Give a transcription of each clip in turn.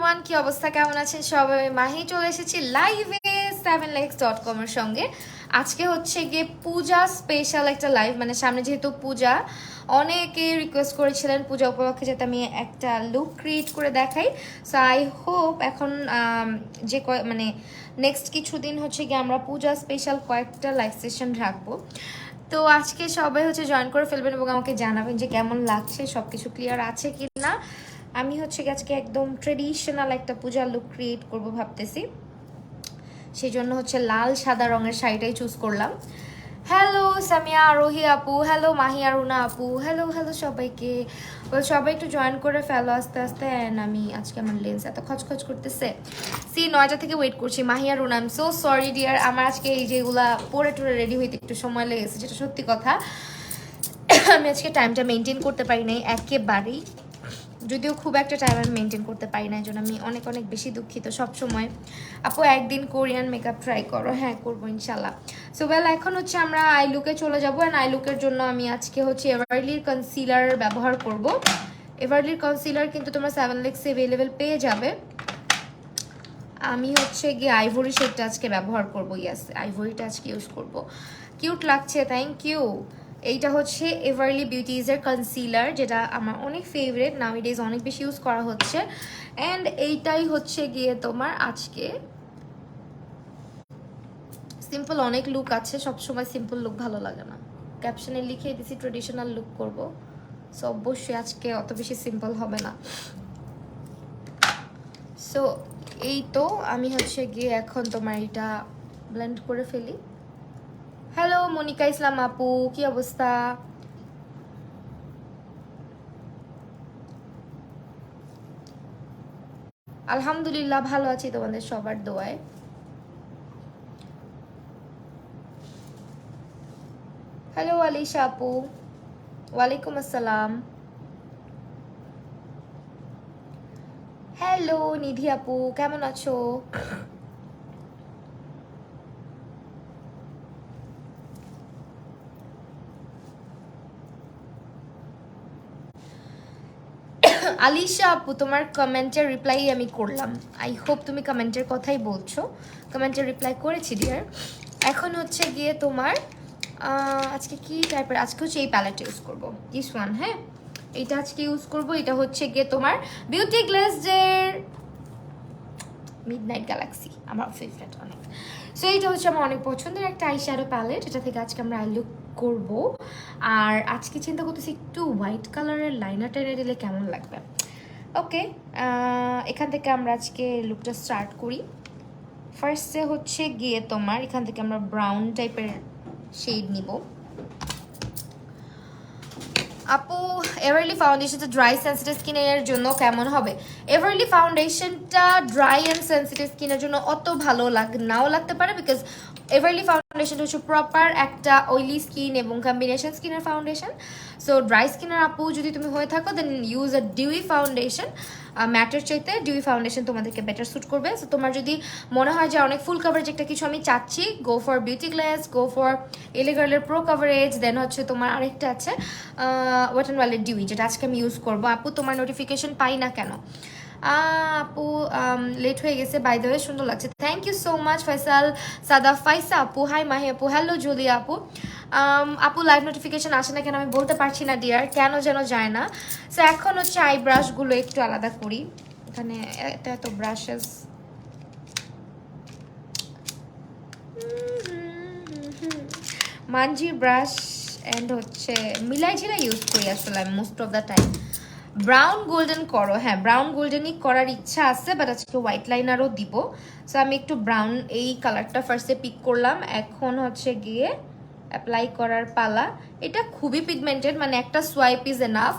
Everyone, কি অবস্থা, কেমন আছেন সবাই? মাহি চলে এসেছি লাইভে 7legs.com এর সঙ্গে। আজকে হচ্ছে গিয়ে পূজা স্পেশাল একটা লাইভ, মানে সামনে যেহেতু পূজা, অনেকে রিকোয়েস্ট করেছিলেন পূজা উপলক্ষে যাতে আমি একটা লুক ক্রিয়েট করে দেখাই। সো আই হোপ এখন মানে নেক্সট কিছুদিন হচ্ছে গিয়ে আমরা পূজা স্পেশাল কয়েকটা লাইভ সেশন রাখবো। তো আজকে সবাই হচ্ছে জয়েন করে ফেলবেন এবং আমাকে জানাবেন যে কেমন লাগছে, সব কিছু ক্লিয়ার আছে কি না। আমি হচ্ছে আজকে একদম ট্রেডিশনাল একটা পূজার লুক ক্রিয়েট করব ভাবতেছি, সেই জন্য হচ্ছে লাল সাদা রঙের শাড়িটাই চুজ করলাম। হ্যালো সামিয়া আরোহী আপু, হ্যালো মাহি আরুনা আপু, হ্যালো হ্যালো সবাইকে। সবাই একটু জয়েন করে ফেলো আস্তে আস্তে। অ্যান্ড আমি আজকে আমার লেন্স এত খচখচ করতেছে, 9টা থেকে ওয়েট করছি। Mahi Aruna, I am so sorry dear, আমার আজকে এই যেগুলা পরে টোরে রেডি হইতে একটু সময় লেগেছে, যেটা সত্যি কথা। আমি আজকে টাইমটা মেনটেন করতে পারি নাই একেবারেই, যদিও খুব একটা টাইম আমি মেনটেন করতে পারি না, এই জন্য আমি অনেক অনেক বেশি দুঃখিত সবসময়। আপু একদিন কোরিয়ান মেকআপ ট্রাই করো। হ্যাঁ করবো ইনশাল্লাহ। সো ওয়েল, এখন হচ্ছে আমরা আই লুকে চলে যাবো। অ্যান্ড আই লুকের জন্য আমি আজকে হচ্ছে এভারলির কনসিলার ব্যবহার করব। এভারলির কনসিলার কিন্তু তোমরা 7legs অ্যাভেলেবেল পেয়ে যাবে। আমি হচ্ছে গিয়ে আইভরি শেডটা আজকে ব্যবহার করব। ইয়াস, আইভরিটা আজকে ইউজ করব। কিউট লাগছে, থ্যাংক ইউ। এইটা হচ্ছে এভারলি বিউটিজের কনসিলার, যেটা আমার অনেক ফেভারিট, নাউডেজ অনেক বেশি ইউজ করা হচ্ছে। অ্যান্ড এইটাই হচ্ছে গিয়ে তোমার আজকে সিম্পল অনেক লুক আছে, সবসময় সিম্পল লুক ভালো লাগে না। ক্যাপশনে লিখে দিছি ট্রেডিশনাল লুক করব, সো অবশ্যই আজকে অত বেশি সিম্পল হবে না। সো এই তো আমি হচ্ছে গিয়ে এখন তোমার এটা ব্লেন্ড করে ফেলি। হ্যালো মনিকা ইসলাম আপু, কি অবস্থা? আলহামদুলিল্লাহ ভালো আছি তোমাদের সবার দোয়ায়। হ্যালো আলিশা আপু, ওয়ালাইকুম আসসালাম। হ্যালো নিধি আপু, কেমন আছো? আলিশা আপু, তোমার কমেন্টের রিপ্লাই আমি করলাম। আই হোপ তুমি কমেন্টের কথাই বলছো। কমেন্টের রিপ্লাই করেছি ডিয়ার। এখন হচ্ছে গিয়ে তোমার আজকে কি টাইপের, আজকে হচ্ছে এই প্যালেট ইউজ করবো, দিস ওয়ান। হ্যাঁ এইটা আজকে ইউজ করবো। এটা হচ্ছে গিয়ে তোমার বিউটি গ্লেজের মিডনাইট গ্যালাক্সি, আমার ফেভারিট অনেক। সো এইটা হচ্ছে আমার অনেক পছন্দের একটা আই শ্যাডো প্যালেট, এটা থেকে আজকে আমরা আই লুক করব। আর আজকে চিন্তা করতেছি একটু হোয়াইট কালারের লাইনার টেনে দিলে কেমন লাগবে। ওকে, এখান থেকে আমরা আজকে লুকটা স্টার্ট করি। ফার্স্টে হচ্ছে গিয়ে তোমার এখান থেকে আমরা ব্রাউন টাইপের শেড নিব। আপু এভারলি ফাউন্ডেশনটা ড্রাই সেন্সিটিভ স্কিনের জন্য কেমন হবে? এভারলি ফাউন্ডেশনটা ড্রাই অ্যান্ড সেন্সিটিভ স্কিনের জন্য অত ভালো নাও লাগতে পারে, বিকজ এভারলি ফাউন্ডেশনটা হচ্ছে প্রপার একটা অয়েলি স্কিন এবং কম্বিনেশন স্কিনের ফাউন্ডেশন। সো ড্রাই স্কিনের আপু যদি তুমি হয়ে থাকো, then use a dewy foundation. ম্যাটের চাইতে ডিউই ফাউন্ডেশন তোমাদেরকে বেটার স্যুট করবে। সো তোমার যদি মনে হয় যে অনেক ফুল কাভারেজ একটা কিছু আমি চাচ্ছি, go for beauty glaze, go for এলে গার্লের প্রো কাভারেজ। দেন হচ্ছে তোমার আরেকটা আছে ওয়েট অ্যান্ড ওয়াইল্ডের ডিউই, যেটা আজকে আমি ইউজ করবো। আপু তোমার নোটিফিকেশন পাই না কেন? আপু লেট হয়ে গেছে, বাই দ্য ওয়ে সুন্দর লাগছে, thank you so much. Faisal সাদা ফাইসা আপু, হাই মাহি আপু, হ্যালো জুলিয়া আপু। আপু লাইভ নোটিফিকেশন আসে না কেন আমি বলতে পারছি না ডিয়ার, কেন যেন যায় না। সো এখন হচ্ছে আই ব্রাশগুলো একটু আলাদা করি। এখানে এত এত ব্রাশেস, মানজি ব্রাশ অ্যান্ড হচ্ছে মিলাই ঝিলাই ইউজ করি আসলে আমি most of the time. Brown golden করো, হ্যাঁ ব্রাউন গোল্ডেনই করার ইচ্ছা আছে, বাট আজকে হোয়াইট লাইনারও দিব। সো আমি একটু ব্রাউন এই কালারটা ফার্স্টে পিক করলাম, এখন হচ্ছে গিয়ে অ্যাপ্লাই করার পালা। এটা খুবই পিগমেন্টেড, মানে একটা সোয়াইপ ইজ এনাফ।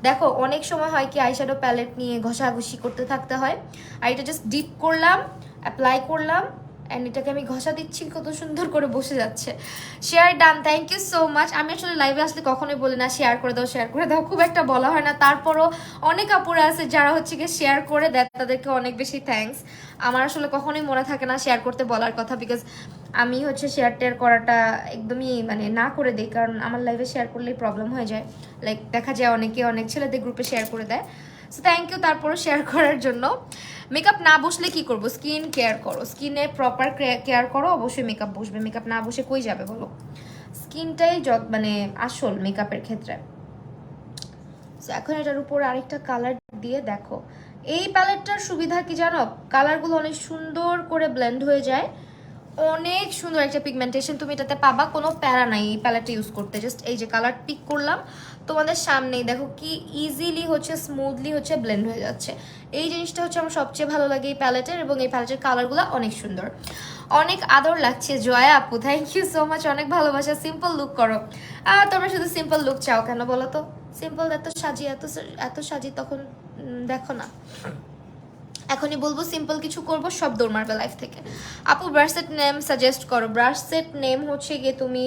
দেখো অনেক সময় হয় কি আইশ্যাডো প্যালেট নিয়ে ঘষাঘষি করতে থাকতে হয়, আর এটা জাস্ট ডিপ করলাম, অ্যাপ্লাই করলাম, অ্যান্ড এটাকে আমি ঘষা দিচ্ছি, কত সুন্দর করে বসে যাচ্ছে। Share done, thank you so much. আমি আসলে লাইভে আসলে কখনোই বলি না শেয়ার করে দাও শেয়ার করে দাও, খুব একটা বলা হয় না, তারপরও অনেক আপুরা আছে যারা হচ্ছে গিয়ে শেয়ার করে দেয়, তাদেরকে অনেক বেশি থ্যাঙ্কস। আমার আসলে কখনোই মনে থাকে না শেয়ার করতে বলার কথা, বিকজ আমি হচ্ছে শেয়ার টেয়ার করাটা একদমই মানে না করে দিই, কারণ আমার লাইভে শেয়ার করলেই প্রবলেম হয়ে যায়। লাইক দেখা যায় অনেকে অনেক ছেলেদের গ্রুপে শেয়ার করে দেয়। সো থ্যাংক ইউ তারপরও শেয়ার করার জন্য। মেকআপ না বসলে কি করবো, স্কিন কেয়ার করো, স্কিনে প্রপার কেয়ার করো, অবশ্যই মেকআপ বসবে। মেকআপ না বসে কই যাবে বলো, স্কিনটাই মানে আসল মেকআপের ক্ষেত্রে। সো এখন এটার উপর আরেকটা কালার দিয়ে দেখো। এই প্যালেটটার সুবিধা কি জানো, কালারগুলো অনেক সুন্দর করে ব্লেন্ড হয়ে যায়, অনেক সুন্দর একটা পিগমেন্টেশন তুমি এটাতে পাবা, কোনো প্যারা নাই এই প্যালেটটা ইউজ করতে। জাস্ট এই যে কালার পিক করলাম তোমাদের সামনেই, দেখো কি ইজিলি হচ্ছে, স্মুথলি হচ্ছে ব্লেন্ড হয়ে যাচ্ছে। এই জিনিসটা হচ্ছে আমার সবচেয়ে ভালো লাগে এই প্যালেটের, এবং এই প্যালেটের কালারগুলো অনেক সুন্দর। অনেক আদর লাগছে জয়া আপু, থ্যাংক ইউ সো মাচ, অনেক ভালোবাসা। সিম্পল লুক করো, তোমরা শুধু সিম্পল লুক চাও কেন বলো তো? সিম্পল এত সাজি, এত সাজি তখন দেখো না। এখনই বলবো সিম্পল কিছু করব, সব দৌড় মারবে লাইফ থেকে। আপু ব্রাশ সেট নেম সাজেস্ট করো। ব্রাশ সেট নেম হচ্ছে গিয়ে তুমি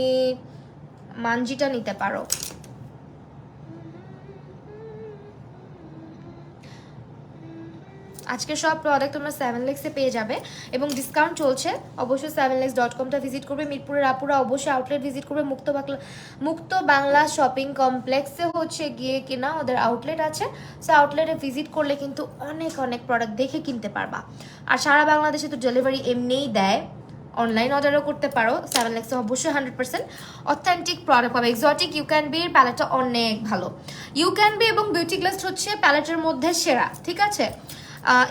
মানজিটা নিতে পারো। আজকে সব প্রোডাক্ট তোমরা 7 লেক্সে পেয়ে যাবে এবং ডিসকাউন্ট চলছে। অবশ্যই 7lex.com-টা ভিজিট করবে। মিরপুরের আপুরা অবশ্যই আউটলেট ভিজিট করবে। মুক্ত বাংলা শপিং কমপ্লেক্সে হচ্ছে গিয়ে কিনা ওদের আউটলেট আছে। সো আউটলেটে ভিজিট করলে কিন্তু অনেক অনেক প্রোডাক্ট দেখে কিনতে পারবা। আর সারা বাংলাদেশে তো ডেলিভারি এমনিই দেয়, অনলাইন অর্ডারও করতে পারো। 7 লেক্সে অবশ্যই 100% অথেন্টিক প্রোডাক্ট পাবে। এক্সোটিক ইউ ক্যান বির প্যালেটটা অনেক ভালো। ইউ ক্যান বি এবং বিউটি গ্লাস্ট হচ্ছে প্যালেটের মধ্যে সেরা, ঠিক আছে?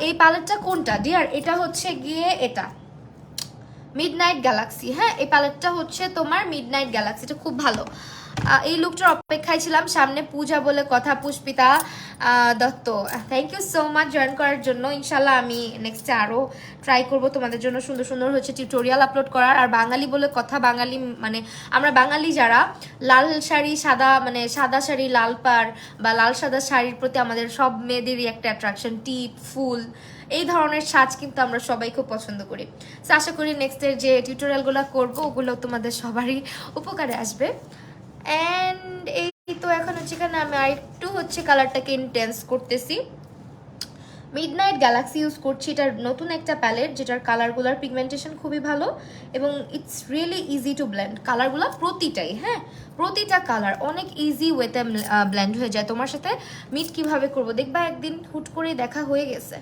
এই প্যালেটটা কোনটা ডিয়ার? এটা হচ্ছে গিয়ে এটা মিডনাইট গ্যালাক্সি। হ্যাঁ, এই প্যালেটটা হচ্ছে তোমার মিডনাইট গ্যালাক্সি, এটা খুব ভালো। এই লুকটার অপেক্ষায় ছিলাম, সামনে পূজা বলে কথা। Pushpita Dutta, thank you so much join করার জন্য। ইনশাল্লাহ আমি নেক্সটে আরও ট্রাই করব তোমাদের জন্য সুন্দর সুন্দর হচ্ছে টিউটোরিয়াল আপলোড করার। আর বাঙালি বলে কথা, বাঙালি মানে আমরা বাঙালি যারা, লাল শাড়ি সাদা, মানে সাদা শাড়ি লাল পাড় বা লাল সাদা শাড়ির প্রতি আমাদের সব মেয়েদেরই একটা অ্যাট্রাকশন। টিপ, ফুল, এই ধরনের সাজ কিন্তু আমরা সবাই খুব পছন্দ করি। সো আশা করি নেক্সটের যে টিউটোরিয়ালগুলো করবো ওগুলো তোমাদের সবারই উপকারে আসবে। অ্যান্ড এই তো এখন হচ্ছে এখানে আমি আরেকটু হচ্ছে কালারটাকে ইন্টেন্স করতেছি। মিডনাইট গ্যালাক্সি ইউজ করছি, এটার নতুন একটা প্যালেট যেটার কালারগুলোর পিগমেন্টেশন খুবই ভালো এবং it's really easy to blend. কালারগুলো প্রতিটাই, হ্যাঁ প্রতিটা কালার অনেক ইজি ওয়েতে ব্লেন্ড হয়ে যায়। তোমার সাথে মিট কিভাবে করবো দেখবা একদিন, হুট করে দেখা হয়ে গেছে।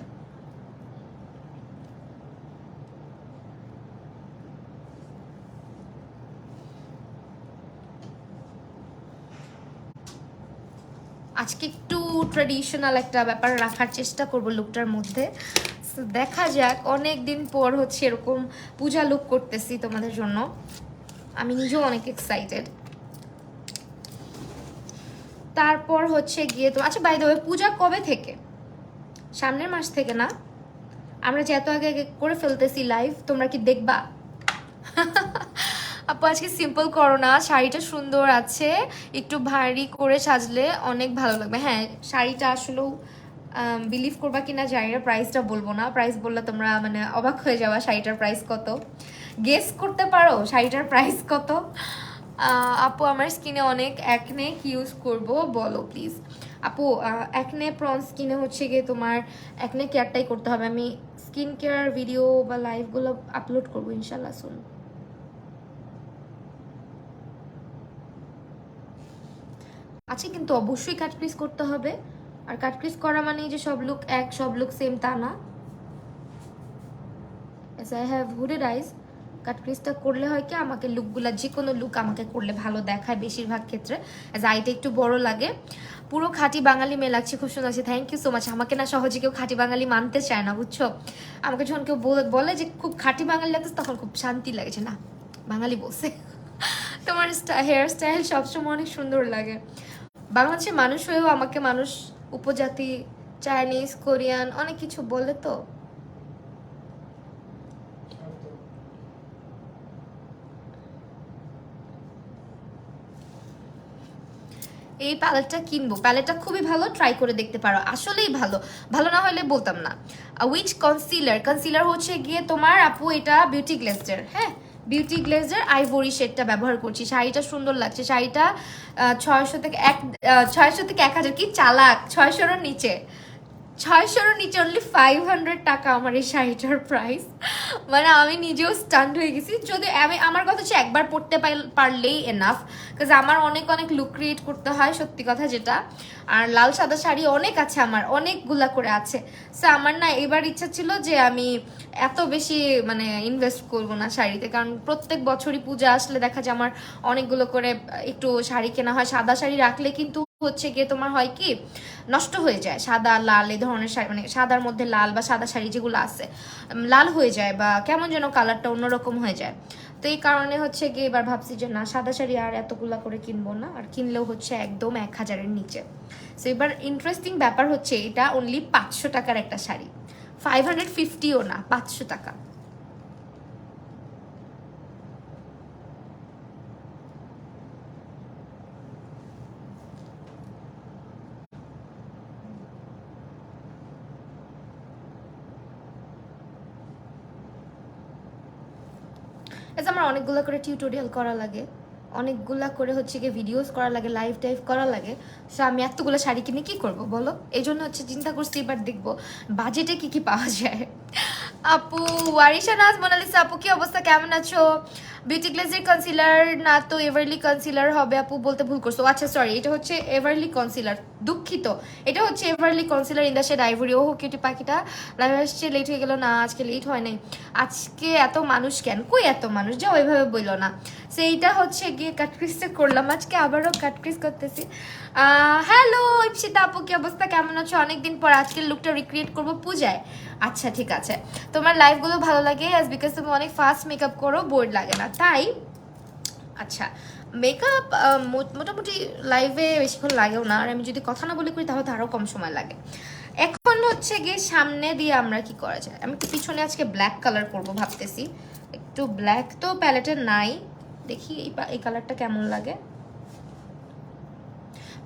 আজকে একটু ট্রেডিশনাল একটা ব্যাপার রাখার চেষ্টা করব লুকটার মধ্যে। দেখা যাক, অনেক দিন পর হচ্ছে এরকম পূজা লুক করতেছি তোমাদের জন্য, আমি নিজেও অনেক এক্সাইটেড। তারপর হচ্ছে গিয়ে তো আচ্ছা, বাই দ্য ওয়ে পূজা কবে থেকে? সামনের মাস থেকে না? আমরা যে এত আগে করে ফেলতেছি লাইভ, তোমরা কি দেখবা? আপু আজকে সিম্পল করো না, শাড়িটা সুন্দর আছে, একটু ভারী করে সাজলে অনেক ভালো লাগবে। হ্যাঁ শাড়িটা আসলেও বিলিভ করবা কিনা জানি না, প্রাইসটা বলবো না, প্রাইস বললে তোমরা মানে অবাক হয়ে যাওয়া। শাড়িটার প্রাইস কত গেস করতে পারো? শাড়িটার প্রাইস কত? আপু আমার স্কিনে অনেক অ্যাকনে, কি ইউজ করবো বলো প্লিজ। আপু অ্যাকনে প্রন স্কিনে হচ্ছে গিয়ে তোমার অ্যাকনে কেয়ারটাই করতে হবে। আমি স্কিন কেয়ার ভিডিও বা লাইভগুলো আপলোড করবো ইনশাল্লাহ শুন। আচ্ছা কিন্তু অবশ্যই কাট ক্রিজ করতে হবে, আর কাট ক্রিজ করা মানে যে সব লুক এক, সব লুক সেম তা না। এস আই হ্যাভ হুডেড আইজ, কাট ক্রিজটা করলে হয় কি আমাকে লুকগুলা, যে কোনো লুক আমাকে করলে ভালো দেখায় বেশিরভাগ ক্ষেত্রে, অ্যাজ আইটা একটু বড় লাগে। পুরো খাঁটি বাঙালি মেয়ে লাগছে, খুব সুন্দর আছে, থ্যাংক ইউ সো মাচ। আমাকে না সহজে কেউ খাঁটি বাঙালি মানতে চায় না বুঝছো। আমাকে যখন কেউ বলে যে খুব খাঁটি বাঙালি লাগছে তখন খুব শান্তি লাগছে, না বাঙালি বলছে। তোমার হেয়ার স্টাইল সবসময় অনেক সুন্দর লাগে। বাংলাদেশের মানুষ হয়েও আমাকে মানুষ উপজাতি, চাইনিজ, কোরিয়ান অনেক কিছু বলে। তো এই প্যালেটটা কিনবো, প্যালেটটা খুবই ভালো, ট্রাই করে দেখতে পারো, আসলেই ভালো। ভালো না হলে বলতাম না। উইচ কনসিলার হচ্ছে গিয়ে তোমার আপু এটা বিউটি গ্লেজের, হ্যাঁ বিউটি গ্লেজের আইভরি শেডটা ব্যবহার করছি। শাড়িটা সুন্দর লাগছে, শাড়িটা 600 থেকে 1000, কি চালাক, 600-এর নিচে, 600-এর নিচে অনলি 500 টাকা আমার এই শাড়িটার প্রাইস। মানে আমি নিজেও স্টান্ড হয়ে গেছি। যদি আমি আমার কথা হচ্ছে একবার পড়তে পারলেই এনাফ, বিকজ আমার অনেক অনেক লুক ক্রিয়েট করতে হয়, সত্যি কথা যেটা। আর লাল সাদা শাড়ি অনেক আছে, আমার অনেকগুলা করে আছে। সো আমার না এবার ইচ্ছা ছিল যে আমি এত বেশি মানে ইনভেস্ট করবো না শাড়িতে, কারণ প্রত্যেক বছরই পূজা আসলে দেখা যায় আমার অনেকগুলো করে একটু শাড়ি কেনা হয়। সাদা শাড়ি রাখলে কিন্তু হচ্ছে গিয়ে তোমার হয় কি নষ্ট হয়ে যায়, সাদা লাল এই ধরনের শাড়ি, মানে সাদার মধ্যে লাল বা সাদা শাড়ি যেগুলো আছে লাল হয়ে যায় বা কেমন যেন কালারটা অন্যরকম হয়ে যায়। তো এই কারণে হচ্ছে গিয়ে এবার ভাবছি যে না, সাদা শাড়ি আর এতগুলা করে কিনবো না, আর কিনলেও হচ্ছে একদম 1000-এর নিচে। সো এবার ইন্টারেস্টিং ব্যাপার হচ্ছে এটা অনলি 500 টাকার একটা শাড়ি, 550ও না, 500 টাকা। আমার অনেকগুলো করে টিউটোরিয়াল করা লাগে, অনেকগুলা করে হচ্ছে গিয়ে ভিডিওস করা লাগে, লাইভ টাইভ করা লাগে। সো আমি এতগুলো শাড়ি কিনে কি করব বলো? এই জন্য হচ্ছে চিন্তা করছি এবার দেখবো বাজেটে কি কি পাওয়া যায়। আপু ওয়ারিশা নাজ মোনালিসা আপু, কি অবস্থা, কেমন আছো? বিউটি গ্লেজের কনসিলার না তো এভারলি কনসিলার হবে আপু, বলতে ভুল করছো। আচ্ছা সরি, এটা হচ্ছে এভারলি কনসিলার, দুঃখিত। এটা হচ্ছে Everly concealer in the shade ivory. ও কিউটি পাখিটা লাইভ আসছে, লেট হয়ে গেল না? আজকে লেট হয় নাই। আজকে এত মানুষ কেন? কই এত মানুষ, যা ওইভাবে বললো না। সেইটা হচ্ছে গিয়ে কাটক্রিজটা করলাম আজকে, আবারও কাটক্রিজ করতেছি। হ্যালো ইপসিতা আপু, কি অবস্থা, কেমন আছো? অনেকদিন পর আজকের লুকটা রিক্রিয়েট করবো পূজায়। আচ্ছা ঠিক আছে, তোমার লাইভগুলো ভালো লাগে অ্যাজ বিকজ তুমি অনেক ফাস্ট মেকআপ করো, বোর্ড লাগে না তাই। আচ্ছা মেকআপ মোটামুটি লাইভে বেশিক্ষণ লাগেও না, আর আমি যদি কথা না বলে করি তাহলে তো আরও কম সময় লাগে। এখন হচ্ছে গিয়ে সামনে দিয়ে আমরা কি করা যায়, আমি একটু পিছনে আজকে ব্ল্যাক কালার করবো ভাবতেছি। একটু ব্ল্যাক তো প্যালেটে নাই, দেখি এই কালারটা কেমন লাগে।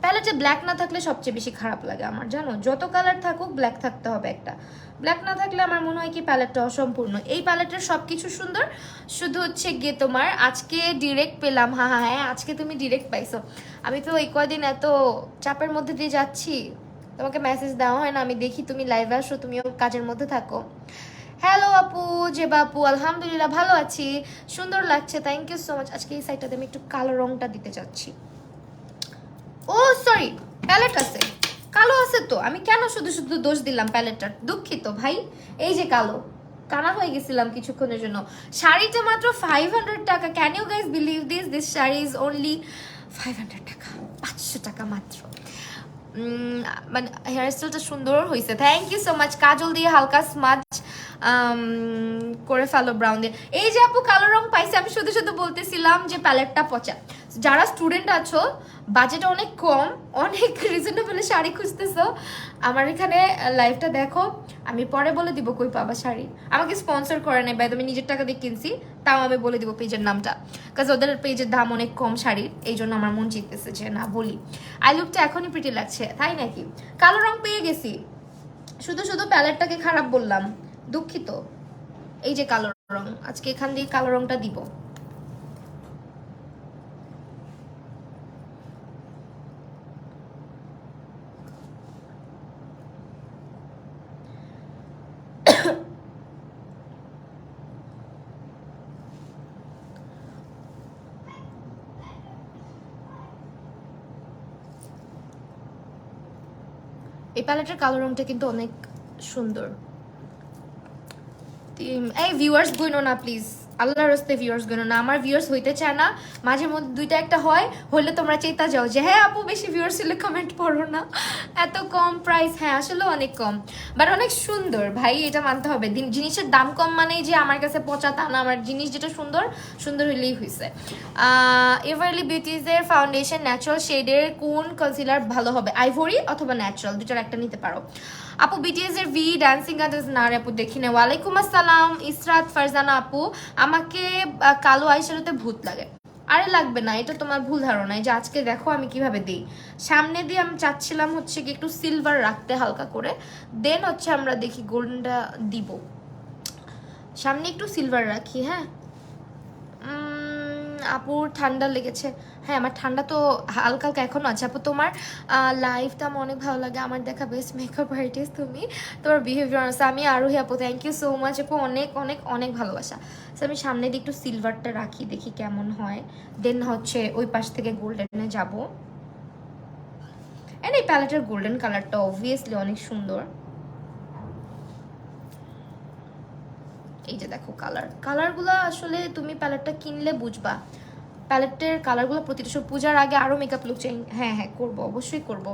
প্যালেটে ব্ল্যাক না থাকলে সবচেয়ে বেশি খারাপ লাগে আমার, জানো, যত কালার থাকুক ব্ল্যাক থাকতে হবে একটা। ব্ল্যাক না থাকলে আমার মনে হয় কি প্যালেটটা অসম্পূর্ণ। এই প্যালেটের সব কিছু সুন্দর, শুধু হচ্ছে গিয়ে তোমার আজকে ডিরেক্ট পেলাম। হ্যাঁ হ্যাঁ হ্যাঁ, আজকে তুমি ডিরেক্ট পাইছো। আমি তো এই কয়দিন এত চাপের মধ্যে দিয়ে যাচ্ছি, তোমাকে মেসেজ দেওয়া হয় না। আমি দেখি তুমি লাইভে আসো, তুমিও কাজের মধ্যে থাকো। হ্যালো আপু, যে বাপু, আলহামদুলিল্লাহ ভালো আছি, সুন্দর লাগছে, থ্যাংক ইউ সো মাচ। আজকে এই সাইডটাতে আমি একটু কালো রংটা দিতে চাচ্ছি। ও সরি, প্যালেট আছে, কালো আছে তো, আমি কেন শুধু শুধু দোষ দিলাম প্যালেটটার, দুঃখিত ভাই। এই যে কালো, কানা হয়ে গেছিলাম কিছুক্ষণের জন্য। শাড়িটা মাত্র 500 টাকা, can you guys believe this? This sari is only 500 taka, 500 টাকা মাত্র। মানে হেয়ার স্টাইলটা সুন্দর হয়েছে, থ্যাংক ইউ সো মাচ। কাজল দিয়ে হালকা স্মাচ করে ফেলো ব্রাউন দিয়ে। এই যে আপু কালো রং পাইছে, আমি শুধু শুধু বলতেছিলাম যে প্যালেটটা পচা। যারা স্টুডেন্ট আছো, বাজেট অনেক কম, অনেক রিজনেবলে শাড়ি খুঁজতেছো, আমার এখানে লাইভটা দেখো, আমি পরে বলে দিব কই পাবা শাড়ি। আমাকে স্পন্সর করে নেই, আমি নিজের টাকা দিয়ে কিনছি, তাও আমি বলে দিব পেজের নামটা, কাজ ওদের পেজের দাম অনেক কম শাড়ির, এই জন্য আমার মন জিততেছে যে না বলি। আই লুকটা এখনই প্রিটি লাগছে, তাই নাকি? কালো রং পেয়ে গেছি, শুধু শুধু প্যালেটটাকে খারাপ বললাম, দুঃখিত। এই যে কালো রং, আজকে এখান দিয়ে কালো রংটা দিব। এই প্যালেটের কালো রংটা কিন্তু অনেক সুন্দর। এই ভিউয়ার্স গইনো না প্লিজ, আল্লাহর রাস্তে ভিউয়ার্স গইনো না, আমার ভিউয়ার্স হইতে চায় না, মাঝে মধ্যে দুইটা একটা হয়, হইলে তোমরা চেতা যাও যে হ্যাঁ আপু বেশি ভিউয়ার্স হলে কমেন্ট পড়ো না, এত কম প্রাইস। হ্যাঁ আসলে অনেক কম, বাট অনেক সুন্দর ভাই, এটা মানতে হবে। জিনিসের দাম কম মানেই যে আমার কাছে পচা তা না, আমার জিনিস যেটা সুন্দর সুন্দর হইলেই হয়েছে। এভারলি বিউটিজের ফাউন্ডেশন ন্যাচারাল শেডের কোন কনসিলার ভালো হবে, আইভরি অথবা ন্যাচারাল, দুটার একটা নিতে পারো। আপু বিটিএস এর ভি ডান্সিং গার্লস না রে আপু, দেখি না। ওয়ালাইকুম আসসালাম ইসরাত ফারজানা আপু, আমাকে কালো আইশ্যাডোতে ভূত লাগে। আরে লাগবে না, এটা তোমার ভুল ধারণা। এই যে আজকে দেখো আমি কিভাবে দিই, সামনে দিয়ে আমি চাচ্ছিলাম হচ্ছে কি একটু সিলভার রাখতে হালকা করে, দেন হচ্ছে আমরা দেখি গোল্ডেনটা দিব, সামনে একটু সিলভার রাখি। হ্যাঁ আপুর ঠান্ডা লেগেছে। হ্যাঁ, আমার ঠান্ডা তো হালকা হালকা এখনো আছে। আপু তোমার লাইফটা আমার অনেক ভালো লাগে, আমার দেখা বেস্ট মেকআপ আর্টিস্ট তুমি, তোমার বিহেভিয়ার আছে। আমি আরোহী আপু, থ্যাংক ইউ সো মাচ আপু, অনেক অনেক অনেক ভালোবাসা। সো আমি সামনে দিয়ে একটু সিলভারটা রাখি, দেখি কেমন হয়, দেন হচ্ছে ওই পাশ থেকে গোল্ডেনে যাবো। এন্ড এই প্যালেটের গোল্ডেন কালারটা অবভিয়াসলি অনেক সুন্দর। এই যে দেখো কালারগুলো আসলে তুমি প্যালেটটা কিনলে বুঝবা, প্যালেটের কালারগুলো প্রতিটা সব। পূজার আগে আরো মেকআপ লুক চাই। হ্যাঁ হ্যাঁ করবো, অবশ্যই করব।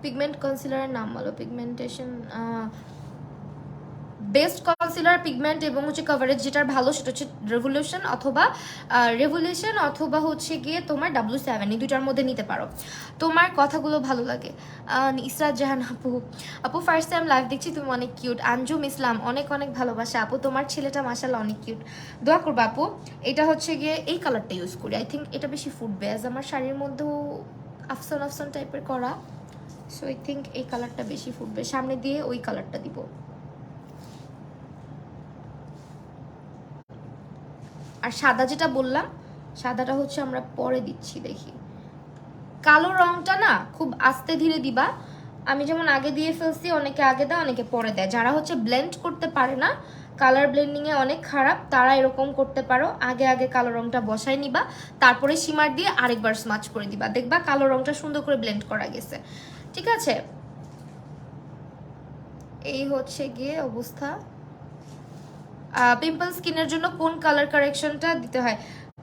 পিগমেন্ট কনসিলারের নাম বলো। পিগমেন্টেশন বেস্ট কনসিলার, পিগমেন্ট এবং হচ্ছে কভারেজ যেটার ভালো সেটা হচ্ছে রেভলিউশন অথবা হচ্ছে গিয়ে তোমার W7, এই দুটার মধ্যে নিতে পারো। তোমার কথাগুলো ভালো লাগে। ইসরাত জাহান আপু, আপু ফার্স্ট টাইম লাইভ দেখছি, তুমি অনেক কিউট। আঞ্জুম ইসলাম, অনেক অনেক ভালোবাসা আপু, তোমার ছেলেটা মাশাআল্লাহ অনেক কিউট, দোয়া করবা আপু। এটা হচ্ছে গিয়ে এই কালারটা ইউজ করি, আই থিঙ্ক এটা বেশি ফুটবে, অ্যাজ আমার শাড়ির মধ্যেও আফসান আফসান টাইপের করা, সো আই থিঙ্ক এই কালারটা বেশি ফুটবে। সামনে দিয়ে ওই কালারটা দিব। আর সাদা যেটা বললাম, সাদাটা হচ্ছে আমরা পরে দিচ্ছি। দেখি কালো রংটা না খুব আস্তে ধীরে দিবা। আমি যেমন আগে দিয়ে ফেলছি, অনেকে আগে দেয় অনেকে পরে দেয়। যারা হচ্ছে ব্লেন্ড করতে পারে না, কালার ব্লেন্ডিংয়ে অনেক খারাপ, তারা এরকম করতে পারো, আগে আগে কালো রংটা বসাই নিবা, তারপরে শিমার দিয়ে আরেকবার স্মাচ করে দিবা, দেখবা কালো রংটা সুন্দর করে ব্লেন্ড করা গেছে। ঠিক আছে, এই হচ্ছে গিয়ে অবস্থা। পিম্পল স্কিনের জন্য কোন কালার কারেকশনটা দিতে হয়?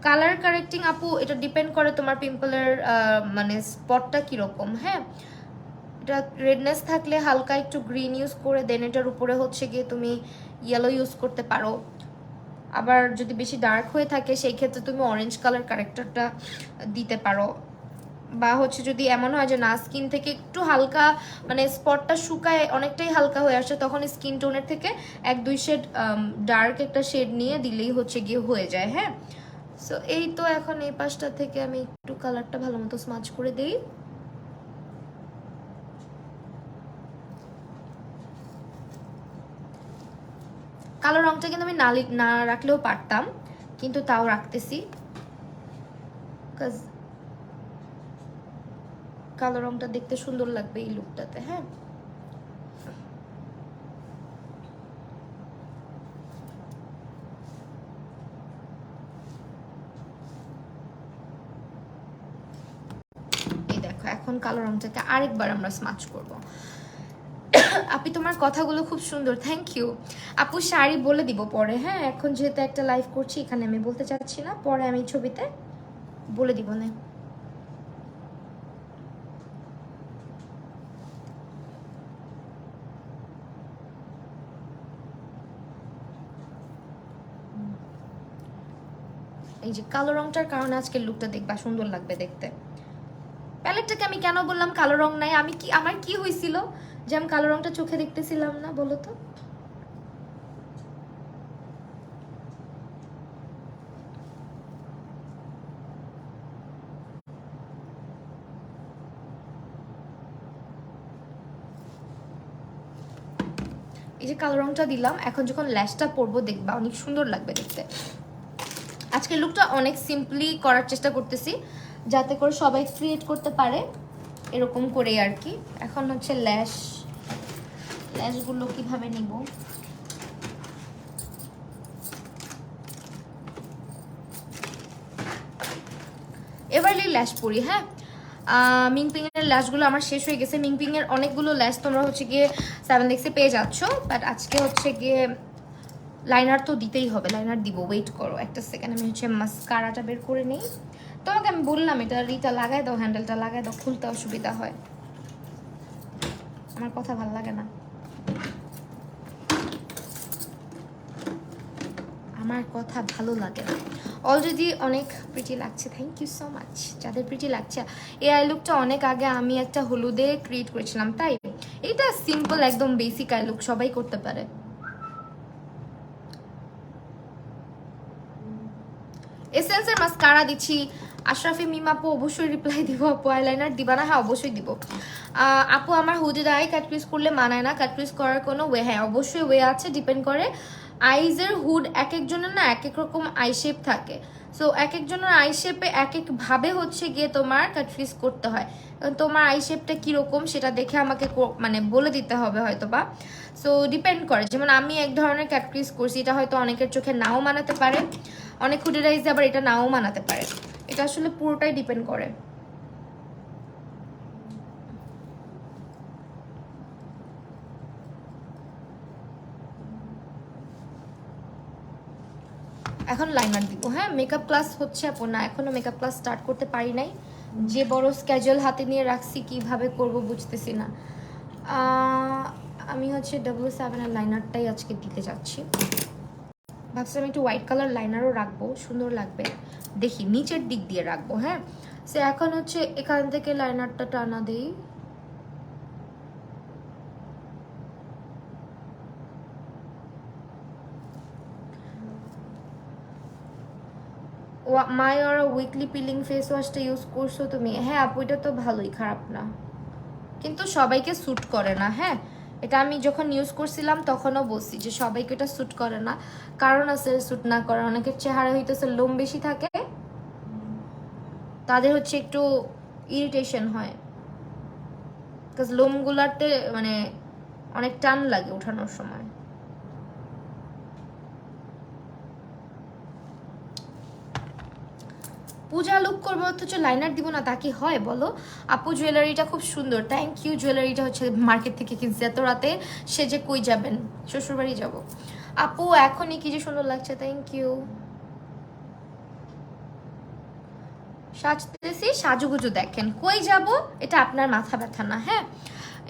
কালার কারেক্টিং আপু এটা ডিপেন্ড করে তোমার পিম্পলের মানে স্পটটা কিরকম। হ্যাঁ, এটা রেডনেস থাকলে হালকা একটু গ্রিন ইউজ করে দেন এটার উপরে হচ্ছে গিয়ে তুমি ইয়েলো ইউজ করতে পারো। আবার যদি বেশি ডার্ক হয়ে থাকে সেই ক্ষেত্রে তুমি অরেঞ্জ কালার কারেক্টারটা দিতে পারো। বা হচ্ছে যদি এমন হয় যে না স্কিন থেকে একটু হালকা মানে স্পটটা শুকায় অনেকটাই হালকা হয়ে আসে, তখন স্কিন টোনের থেকে 1-2 শেড ডার্ক একটা শেড নিয়ে দিলেই হচ্ছে গিয়ে হয়ে যায়। হ্যাঁ, সো এই তো এখন এই পাশটা থেকে আমি একটু কালারটা ভালো মতো স্মাচ করে দিই। কালো রংটা কিন্তু আমি না রাখলেও পারতাম, কিন্তু তাও রাখতেছি, কালো রংটা দেখতে সুন্দর লাগবে এই লুকটাতে। হ্যাঁ, এই দেখো এখন কালো রংটাকে আরেকবার আমরা স্মাচ করব। আপনি তোমার কথাগুলো খুব সুন্দর, থ্যাংক ইউ আপু। শাড়ি বলে দিব পরে। হ্যাঁ, এখন যেহেতু একটা লাইভ করছি এখানে আমি বলতে চাচ্ছি না, পরে আমি ছবিতে বলে দিব না। এই যে কালো রংটার কারণে আজকের লুকটা দেখবা সুন্দর লাগবে দেখতে। প্যালেটটাকে আমি কেন বললাম কালো রং নাই, আমি কি আমার কি হয়েছিল যে আমি কালো রংটা চোখে দেখতেছিলাম না বলো তো? এই যে কালো রংটা দিলাম, এখন যখন ল্যাশটা পরবো দেখবা অনেক সুন্দর লাগবে দেখতে। আজকের লুকটা অনেক সিম্পলি করার চেষ্টা করতেছি যাতে করে সবাই ক্রিয়েট করতে পারে, এরকম করে আর কি। এখন হচ্ছে ল্যাশগুলো কিভাবে নিব। এভারলি ল্যাশ পরি। হ্যাঁ, মিংপিং এর ল্যাশগুলো আমার শেষ হয়ে গেছে। মিংপিং এর অনেকগুলো ল্যাশ তোমরা হচ্ছে গিয়ে 7X পেয়ে যাচ্ছ, বাট আজকে হচ্ছে গিয়ে লাইনার তো দিতেই হবে, লাইনার দিব। ওয়েট করো একটা সেকেন্ড, আমি হচ্ছে মাস্কারাটা বের করে নিই। তোমাকে আমি বললাম এটা লাগাই দাও, হ্যান্ডেলটা লাগাই দাও, খুলতে অসুবিধা হয়। আমার কথা ভালো লাগে না, আমার কথা ভালো লাগে না। অলরেডি অনেক প্রিটি লাগছে, থ্যাংক ইউ সো মাচ যাদের প্রিটি লাগছে। এই আই লুকটা অনেক আগে আমি একটা হলুদে ক্রিয়েট করেছিলাম, তাই এটা সিম্পল একদম বেসিক আই লুক, সবাই করতে পারে। এসেন্সের মাস্কারা দিচ্ছি আশরাফি মিম আপু অবশ্যই রিপ্লাই দিব। আপু আইলাইনার দিবা না? হ্যাঁ অবশ্যই দিব। আপু আমার হুডির আই কাট ক্রিজ করলে মানায় না, কাট ক্রিজ করার কোনো ওয়ে? হ্যাঁ অবশ্যই ওয়ে আছে, ডিপেন্ড করে আইজের হুড এক একজনের না এক এক রকম আই শেপ থাকে। সো এক একজনের আই শেপে এক একভাবে হচ্ছে গিয়ে তোমার কাট ক্রিজ করতে হয়। তোমার আই শেপটা কীরকম সেটা দেখে আমাকে মানে বলে দিতে হবে হয়তো বা। সো ডিপেন্ড করে, যেমন আমি এক ধরনের কাট ক্রিজ করছি, এটা হয়তো অনেকের চোখে নাও মানাতে পারে, অনেক হুডের আইজে আবার এটা নাও মানাতে পারে। এটা আসলে পুরোটাই ডিপেন্ড করে। এখন লাইনার দিব। হ্যাঁ মেকআপ ক্লাস হচ্ছে আপু? না এখনো মেকআপ ক্লাস স্টার্ট করতে পারি নাই, যে বড় স্ক্যাজুয়াল হাতে নিয়ে রাখছি কিভাবে করব বুঝতেছি না। আমি হচ্ছে W7 এর লাইনারটাই আজকে দিতে যাচ্ছি। ভাবছিলাম একটু হোয়াইট কালার লাইনারও রাখবো, সুন্দর লাগবে, দেখি নিচের দিক দিয়ে রাখবো। হ্যাঁ সে এখন হচ্ছে এখান থেকে লাইনারটা টানা দেই। মায়োরা উইকলি পিলিং ফেস ওয়াশটা ইউজ করছো তুমি? হ্যাঁ আপু এটা তো ভালোই, খারাপ না, কিন্তু সবাইকে স্যুট করে না। হ্যাঁ এটা আমি যখন ইউজ করছিলাম তখনও বলছি যে সবাইকে এটা স্যুট করে না, কারণ আছে স্যুট না করার। অনেকের চেহারা হইতেছে লোম বেশি থাকে, তাদের হচ্ছে একটু ইরিটেশন হয়, বিকজ লোমগুলাতে মানে অনেক টান লাগে ওঠানোর সময়। পূজা লুক করবো অথচ লাইনার দিব না, তা কি হয় বলো? আপু জুয়েলারিটা খুব সুন্দর, থ্যাংক ইউ। জুয়েলারিটা হচ্ছে মার্কেট থেকে কিনছি, এত রাতে সেজে কই যাবেন? শ্বশুরবাড়ি যাব। আপু এখনই কি যে সুন্দর লাগছে, থ্যাংক ইউ। সাজতেছি, সাজুগুজু দেখেন, কই যাব এটা আপনার মাথা ব্যথা না। হ্যাঁ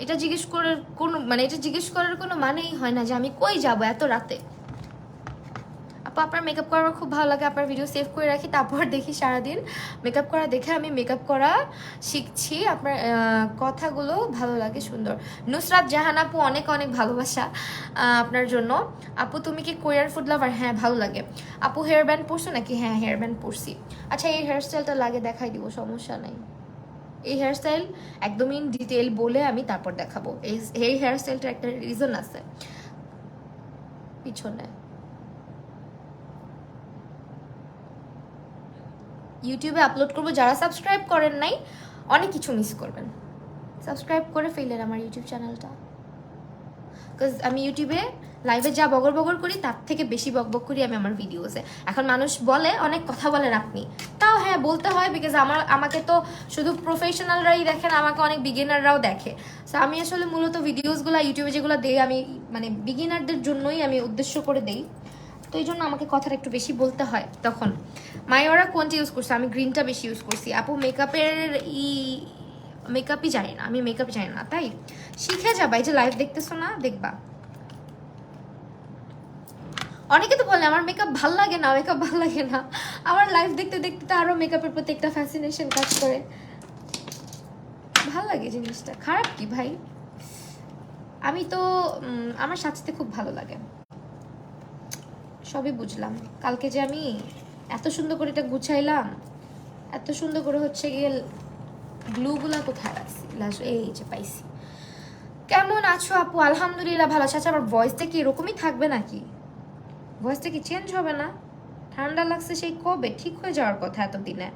এটা জিজ্ঞেস করার কোনো মানে এটা জিজ্ঞেস করার কোনো মানেই হয় না যে আমি কই যাব এত রাতে। আপু আপনার মেকআপ করা খুব ভালো লাগে, আপনার ভিডিও সেভ করে রাখি, তারপর দেখি সারাদিন মেকআপ করা দেখে আমি মেকআপ করা শিখছি। আপনার কথাগুলো ভালো লাগে, সুন্দর। নুসরাত জাহান আপু অনেক অনেক ভালোবাসা আপনার জন্য। আপু তুমি কি কোরিয়ান ফুড লাভার? হ্যাঁ ভালো লাগে। আপু হেয়ার ব্যান্ড পরছো নাকি? হ্যাঁ হেয়ার ব্যান্ড পরছি। আচ্ছা এই হেয়ারস্টাইলটা লাগে দেখাই দিব, সমস্যা নেই। এই হেয়ারস্টাইল একদমই ইন ডিটেল বলে আমি তারপর দেখাবো। এই হেয়ারস্টাইলটার একটা রিজন আছে পিছনে। ইউটিউবে আপলোড করবো, যারা সাবস্ক্রাইব করেন নাই অনেক কিছু মিস করবেন। সাবস্ক্রাইব করে ফেললেন আমার ইউটিউব চ্যানেলটা, বিকজ আমি ইউটিউবে লাইভে যা বগর বগর করি তার থেকে বেশি বকবক করি আমি আমার ভিডিওসে। এখন মানুষ বলে অনেক কথা বলেন আপনি, তাও হ্যাঁ বলতে হয়, বিকজ আমাকে তো শুধু প্রফেশনালরাই দেখেন, আমাকে অনেক বিগিনাররাও দেখে। সো আমি আসলে মূলত ভিডিওসগুলো ইউটিউবে যেগুলো দেই আমি মানে বিগিনারদের জন্যই আমি উদ্দেশ্য করে দেই, তো এই জন্য আমাকে কথাটা একটু বেশি বলতে হয়। তখন মায়োরা কোনটা ইউজ করছে? আমি গ্রিনটা বেশি ইউজ করছি। আপু মেকআপই জানি না, আমি মেকআপ জানি না, তাই শিখে যাবা। এই যে লাইভ দেখতেছো না, দেখবা। অনেকে তো বলে আমার মেকআপ ভাল লাগে না, মেকআপ ভাল লাগে না। আমার লাইভ দেখতে দেখতে তো আরো মেকআপের প্রতি একটা ফ্যাসিনেশন কাজ করে। ভাল লাগে জিনিসটা, খারাপ কি ভাই? আমি তো আমার সাজতে খুব ভালো লাগে, সবই বুঝলাম। কালকে যে আমি এত সুন্দর করে এটা গুছাইলাম, এত সুন্দর করে হচ্ছে গিয়ে গ্লুগুলা কোথায় রাখছি, এই যে পাইছি। কেমন আছো আপু? আলহামদুলিল্লাহ ভালো আছে। আচ্ছা আমার ভয়েসটা কি এরকমই থাকবে নাকি? ভয়েসটা কি চেঞ্জ হবে না? ঠান্ডা লাগছে সেই কবে, ঠিক হয়ে যাওয়ার কথা এতদিনে।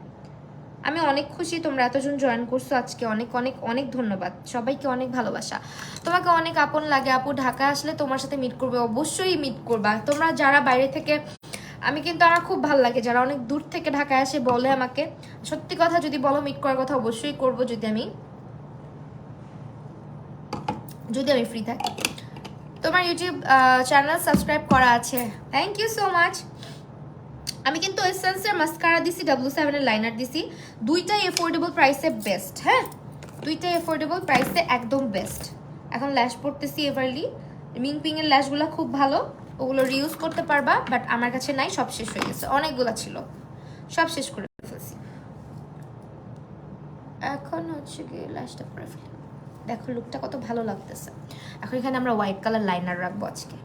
আমি অনেক খুশি তোমরা এতজন জয়েন করছো আজকে, অনেক অনেক অনেক ধন্যবাদ সবাইকে, অনেক ভালোবাসা। তোমাকে অনেক আপন লাগে আপু, ঢাকা আসলে তোমার সাথে মিট করবে, অবশ্যই মিট করবা। তোমরা যারা বাইরে থেকে, আমি কিন্তু আমার খুব ভালো লাগে যারা অনেক দূর থেকে ঢাকায় আসে বলে আমাকে, সত্যি কথা যদি বলো মিট করার কথা অবশ্যই করব যদি আমি ফ্রি থাকি। তোমার ইউটিউব চ্যানেল সাবস্ক্রাইব করা আছে, থ্যাংক ইউ সো মাচ। আমি কিন্তু এসেন্সের মাস্কারা দিছি, W7 এর লাইনার দিছি, দুইটাই এফোর্ডেবল প্রাইসে বেস্ট। হ্যাঁ দুইটাই এফোর্ডেবল প্রাইসে একদম বেস্ট। এখন ল্যাশ পড়তেছি এভারলি, মিং পিং এর ল্যাশগুলো খুব ভালো, ওগুলো রিউজ করতে পারবা, বাট আমার কাছে নাই, সব শেষ হয়ে গেছে, অনেকগুলো ছিল সব শেষ করে ফেলছি। এখন হচ্ছে গিয়ে ল্যাশটা পরে ফেলি, দেখো লুকটা কত ভালো লাগতেছে। এখন এখানে আমরা হোয়াইট কালার লাইনার রাখবো আজকে।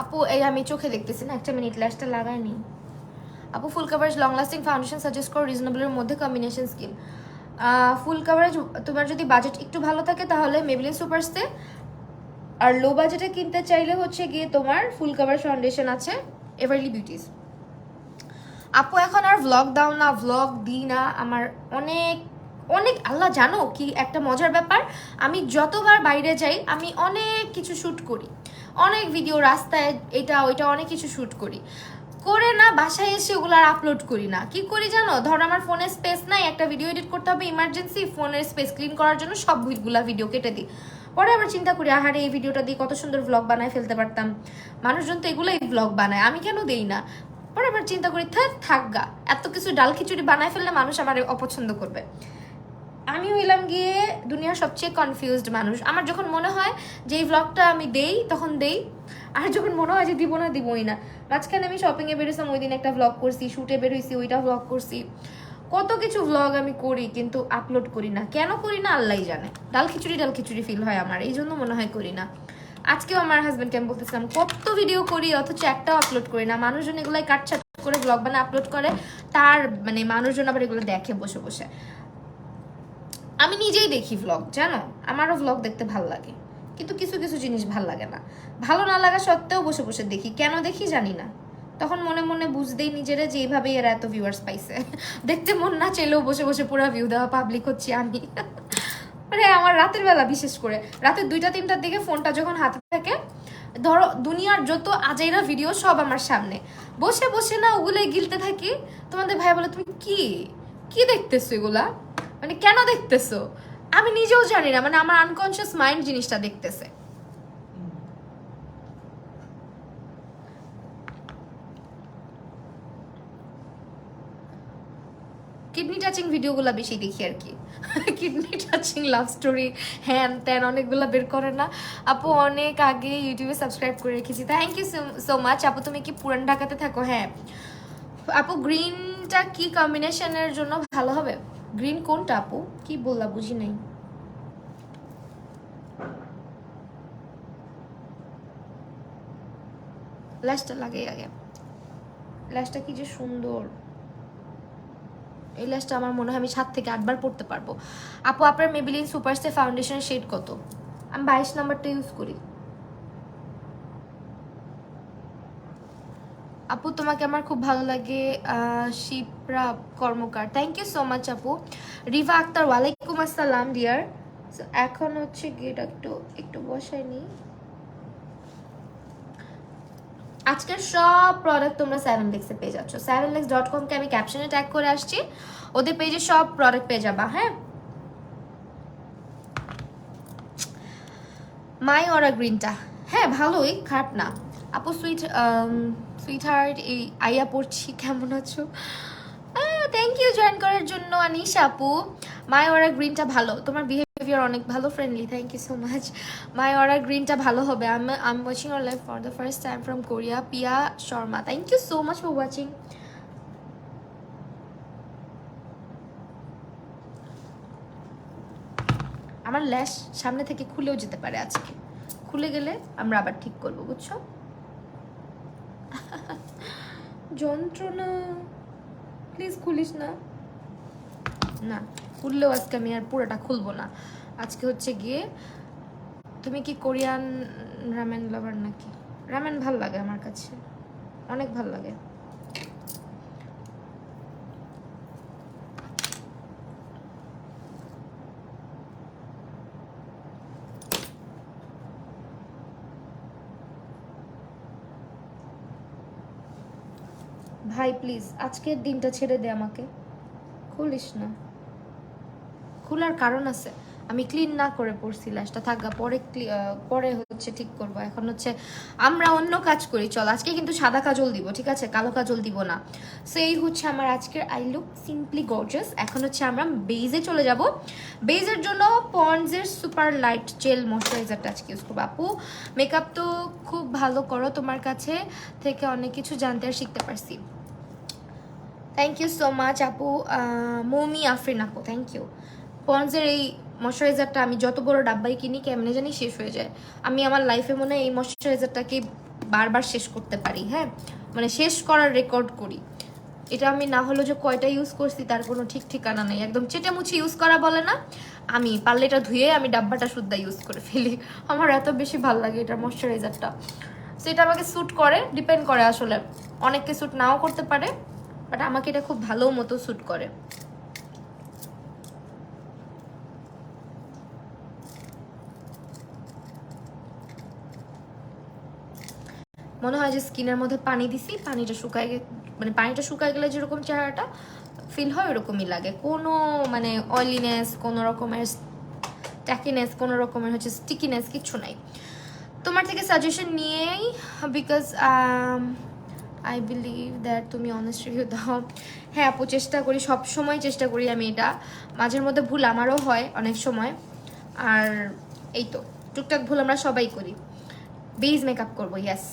আপু এই আমি চোখে দেখতেছি না, একটা মিনিট, ল্যাশটা লাগাইনি। আপু full coverage long lasting foundation suggest করো রিজনেবলের মধ্যে কম্বিনেশন স্কিন। ফুল কাভারেজ তোমার যদি বাজেট একটু ভালো থাকে তাহলে মেবলিন সুপারস্টে, আর লো বাজেটে কিনতে চাইলে হচ্ছে গিয়ে তোমার ফুল কাভার ফাউন্ডেশন আছে এভারলি বিউটিস। আপু এখন আর ভ্লগ দাও না, ভ্লগ দিই না, আমার অনেক অনেক আল্লাহ জানো কি একটা মজার ব্যাপার, আমি যতবার বাইরে যাই আমি অনেক কিছু শ্যুট করি, অনেক ভিডিও রাস্তায় এটা ওইটা অনেক কিছু শ্যুট করি, করে না বাসায় এসে ওগুলো আর আপলোড করি না। কি করি জানো, ধর আমার ফোনের স্পেস নাই, একটা ভিডিও এডিট করতে হবে ইমার্জেন্সি, ফোনের স্পেস ক্লিন করার জন্য সবগুলা ভিডিও কেটে দিই। পরে আবার চিন্তা করি আহারে এই ভিডিওটা দিয়ে কত সুন্দর ভ্লগ বানায় ফেলতে পারতাম, মানুষজন তো এগুলোই ভ্লগ বানায়, আমি কেন দেই না। পরে আবার চিন্তা করি থাক গা, এত কিছু ডাল খিচুড়ি বানায় ফেললে মানুষ আমার অপছন্দ করবে। আমি হইলাম গিয়ে দুনিয়ার সবচেয়ে কনফিউজড মানুষ। আমার যখন মনে হয় যে এই ভ্লগটা আমি দেই তখন দেই, আর যখন মনে হয় যে দিব না দিবই না। মাঝখানে আমি শপিংয়ে বেরোছিলাম, ওই দিন একটা ভ্লগ করছি, শুটে বেরোইছি ওইটা ভ্লগ করছি, কত কিছু ভ্লগ আমি করি কিন্তু আপলোড করি না। কেন করি না আল্লাহই জানে, ডাল খিচুড়ি ফিল হয় আমার, এই জন্য মনে হয় করি না। আজকেও আমার হাজব্যান্ডকে আমি বলতেছিলাম কত ভিডিও করি অথচ একটাও আপলোড করি না, মানুষজন এগুলাই কাটছাট করে ভ্লগ বানায় আপলোড করে, তার মানে মানুষজন আবার এগুলো দেখে বসে বসে। আমি নিজেই দেখি ভ্লগ, জানো আমারও ভ্লগ দেখতে ভাল লাগে, কিন্তু কিছু কিছু জিনিস ভাল লাগে না, ভালো না লাগা সত্ত্বেও বসে বসে দেখি, কেন দেখি জানি না। তখন মনে মনে বুঝতেই নিজেরা যে এইভাবেই এরা এত ভিউয়ার্স পাইছে, দেখতে মন না চাইলেও বসে বসে পুরো ভিউ দেওয়া পাবলিক হচ্ছে আমি। মানে আমার রাতের বেলা বিশেষ করে রাতের 2টা-3টার দিকে ফোনটা যখন হাতে থাকে, ধরো দুনিয়ার যত আজাইরা ভিডিও সব আমার সামনে, বসে বসে না ওগুলোই গিলতে থাকি। তোমাদের ভাই বলে তুমি কি কি দেখতেছো এগুলা, মানে কেন দেখতেছো, আমি নিজেও জানি না, মানে আমার আনকনসিয়াস মাইন্ড জিনিসটা দেখতেছে। কিডনি টাচিং ভিডিওগুলো বেশি দেখি আর কি, কিডনি টাচিং লাভ স্টোরি হ্যান ত্যান অনেকগুলো বের করে না আপু, অনেক আগে ইউটিউবে সাবস্ক্রাইব করে রেখেছি, থ্যাংক ইউ সো মাচ আপু। তুমি কি পুরান ঢাকাতে থাকো? হ্যাঁ আপু। গ্রিনটা কি কম্বিনেশনের জন্য ভালো হবে? গ্রিন কোনটা আপু, কি বললা বুঝি নাই। ল্যাশটা লাগে আগে, ল্যাশটা কি যে সুন্দর, এই ল্যাশটা আমার মনে হয় আমি 7 থেকে 8 বার পড়তে পারবো। আপু আপনার মেবিলিন সুপারস্টে ফাউন্ডেশনের শেড কত? আমি 22 নাম্বারটা ইউজ করি। আপু তোমাকে আমার খুব ভালো লাগে, শিপ্রা কর্মকার, থ্যাংক ইউ সো মাচ আপু। রিভা আক্তার, ওয়ালাইকুম আসসালাম ডিয়ার। এখন হচ্ছে গেট একটু একটু বসাইনি। আজকের সব প্রোডাক্ট তোমরা 7lex-এ পেয়ে যাচ্ছ, 7lex.com-কে আমি ক্যাপশনে ট্যাগ করে আসছি, ওদের পেজে সব প্রোডাক্ট পেয়ে যাবা। হ্যাঁ মাই অরা গ্রিনটা, হ্যাঁ ভালোই, খারাপ না আপু। সুইট হার্ট এই আইয়া পড়ছি, কেমন আছো? থ্যাংক ইউ জয়েন করার জন্য আনিশা আপু। মাই অরা গ্রিনটা ভালো, তোমার বিহেভিয়ার অনেক ভালো, friendly, thank you so much. My aura গ্রিনটা ভালো হবে। I am watching your live for the first time from Korea, Piya Sharma, thank you so much for watching. আমার ল্যাশ সামনে থেকে খুলেও যেতে পারে আজকে, খুলে গেলে আমরা আবার ঠিক করবো, বুঝছো? যন্ত্রণা, প্লিজ খুলিস না, না খুললেও আজকে আমি আর পুরোটা খুলবো না। আজকে হচ্ছে গিয়ে, তুমি কি কোরিয়ান রামেন লাভার নাকি? রামেন ভাল লাগে আমার কাছে, অনেক ভাল লাগে। ভাই প্লিজ আজকের দিনটা ছেড়ে দে আমাকে, খুলিস না। খোলার কারণ আছে, আমি ক্লিন না করে পড়ছি ল্যাশটা, থাকা পরে পরে হচ্ছে ঠিক করব। এখন হচ্ছে আমরা অন্য কাজ করি, চল আজকে কিন্তু সাদা কাজল দিব, ঠিক আছে, কালো কাজল দিব না। সো এই হচ্ছে আমার আজকের আই লুক সিম্পলি গর্জিয়াস। এখন হচ্ছে আমরা বেজে চলে যাব। বেজের জন্য পন্ডসের সুপার লাইট জেল ময়শ্চারাইজারটা আজকে ইউজ করবো। আপু মেকআপ তো খুব ভালো করো, তোমার কাছে থেকে অনেক কিছু জানতে আর শিখতে পারছি, থ্যাংক ইউ সো মাচ আপু। মৌমি আফরিন আপু, থ্যাংক ইউ। পন্ডসের এই ময়শ্চারাইজারটা আমি যত বড় ডাব্বাই কিনি কেমনে জানি শেষ হয়ে যায়। আমি আমার লাইফে মনে হয় এই ময়শ্চারাইজারটাকে বারবার শেষ করতে পারি, হ্যাঁ মানে শেষ করার রেকর্ড করি। এটা আমি না হলো যে কয়টা ইউজ করছি তার কোনো ঠিক ঠিকানা নেই, একদম চেটেমুচি ইউজ করা বলে না, আমি পারলে এটা ধুয়ে আমি ডাব্বাটা শুদ্ধা ইউজ করে ফেলি। আমার এত বেশি ভালো লাগে এটার ময়শ্চারাইজারটা। সেটা আমাকে স্যুট করে, ডিপেন্ড করে আসলে, অনেককে স্যুট নাও করতে পারে, বাট আমাকে এটা খুব ভালো মতো স্যুট করে। মনে হয় যে স্কিনের মধ্যে পানি দিছি, পানিটা শুকায় মানে পানিটা শুকায় গেলে যেরকম চেহারাটা ফিল হয় ওরকমই লাগে, কোনো মানে অয়েলিনেস, কোনো রকমের ট্যাকিনেস, কোনো রকমের হচ্ছে স্টিকিনেস কিচ্ছু নাই। তোমার থেকে সাজেশন নিয়েই, বিকজ আই বিলিভ দ্যাট তুমি অনেস্ট রিভিউ দাও। হ্যাঁ আপু চেষ্টা করি, সব সময় চেষ্টা করি আমি এটা, মাঝের মধ্যে ভুল আমারও হয় অনেক সময়, আর এই তো টুকটাক ভুল আমরা সবাই করি। বেস মেকআপ করবো, ইয়েস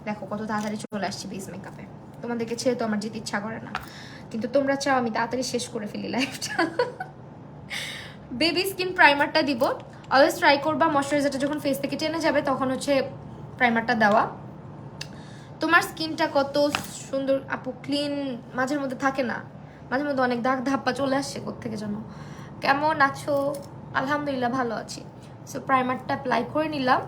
দেখো কত তাড়াতাড়ি চলে আসছি বেস মেকআপে, তোমাদেরকে ছেড়ে তো আমার যেতে ইচ্ছা করে না, কিন্তু তোমরা চাও আমি তাড়াতাড়ি শেষ করে ফেলি লাইফটা। বেবি স্কিন প্রাইমারটা দিব, অলওয়েজ ট্রাই করবা ময়শ্চারাইজারটা যখন ফেস থেকে টেনে যাবে তখন হচ্ছে প্রাইমারটা দেওয়া। তোমার স্কিনটা কত সুন্দর আপু, ক্লিন, মাঝের মধ্যে থাকে না, মাঝে মধ্যে অনেক দাগ ধাপ্পা চলে আসছে কোত্থেকে যেন। কেমন আছো? আলহামদুলিল্লাহ ভালো আছি। সো প্রাইমারটা অ্যাপ্লাই করে নিলাম।